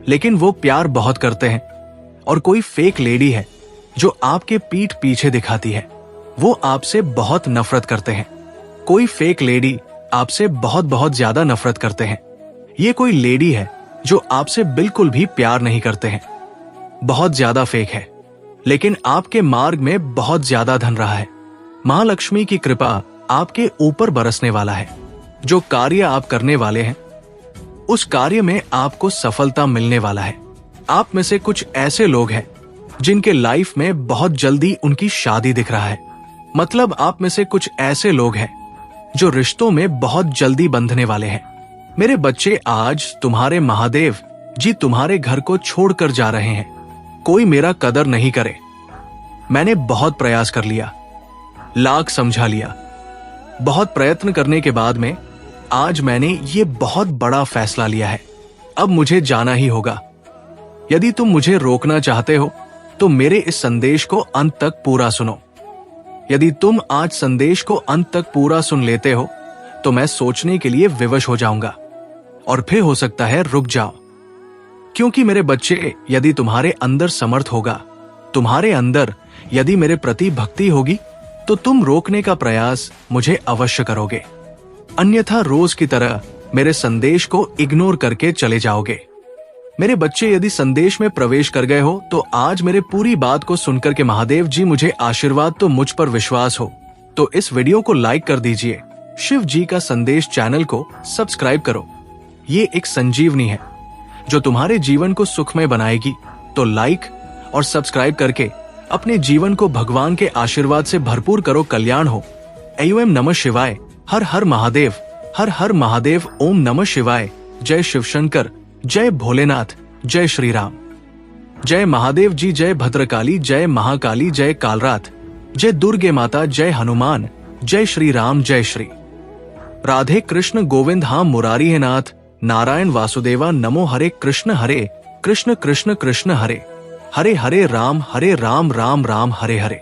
लेकिन वो प्यार बहुत करते हैं। और कोई फेक लेडी है जो आपके पीठ पीछे दिखाती है, वो आपसे बहुत नफरत करते हैं। कोई फेक लेडी आपसे बहुत बहुत ज्यादा नफरत करते हैं। ये कोई लेडी है जो आपसे बिल्कुल भी प्यार नहीं करते हैं, बहुत ज्यादा फेक है, लेकिन आपके मार्ग में बहुत ज्यादा धन रहा है। महालक्ष्मी की कृपा आपके ऊपर बरसने वाला है। जो कार्य आप करने वाले हैं, उस कार्य में आपको सफलता मिलने वाला है। आप में से कुछ ऐसे लोग हैं जिनके लाइफ में बहुत जल्दी उनकी शादी दिख रहा है। मतलब आप में से कुछ ऐसे लोग हैं जो रिश्तों में बहुत जल्दी बंधने वाले हैं। मेरे बच्चे, आज तुम्हारे महादेव जी तुम्हारे घर को छोड़कर जा रहे हैं। कोई मेरा कदर नहीं करे। मैंने बहुत प्रयास कर लिया, लाख समझा लिया। बहुत प्रयत्न करने के बाद में आज मैंने ये बहुत बड़ा फैसला लिया है। अब मुझे जाना ही होगा। यदि तुम मुझे रोकना चाहते हो तो मेरे इस संदेश को अंत तक पूरा सुनो। यदि तुम आज संदेश को अंत तक पूरा सुन लेते हो तो मैं सोचने के लिए विवश हो जाऊंगा और फिर हो सकता है रुक जाओ। क्योंकि मेरे बच्चे, यदि तुम्हारे अंदर समर्थ होगा, तुम्हारे अंदर यदि मेरे प्रति भक्ति होगी, तो तुम रोकने का प्रयास मुझे अवश्य करोगे। अन्यथा रोज की तरह मेरे संदेश को इग्नोर करके चले जाओगे। मेरे बच्चे, यदि संदेश में प्रवेश कर गए हो तो आज मेरे पूरी बात को सुनकर के महादेव जी मुझे आशीर्वाद तो मुझ पर विश्वास हो तो इस वीडियो को लाइक कर दीजिए। शिव जी का संदेश चैनल को सब्सक्राइब करो। ये एक संजीवनी है जो तुम्हारे जीवन को सुखमय बनाएगी। तो लाइक और सब्सक्राइब करके अपने जीवन को भगवान के आशीर्वाद से भरपूर करो। कल्याण हो। एओम नमः शिवाय। हर हर महादेव। हर हर महादेव। ओम नमः शिवाय। जय शिव शंकर। जय भोलेनाथ। जय श्री राम। जय महादेव जी। जय भद्रकाली। जय महाकाली। जय कालरात। जय दुर्गे माता। जय हनुमान। जय श्री राम। जय श्री राधे कृष्ण गोविंद। हाँ मुरारी है नाथ। नारायण वासुदेवा। नमो हरे कृष्ण कृष्ण कृष्ण हरे हरे। हरे राम राम राम हरे हरे।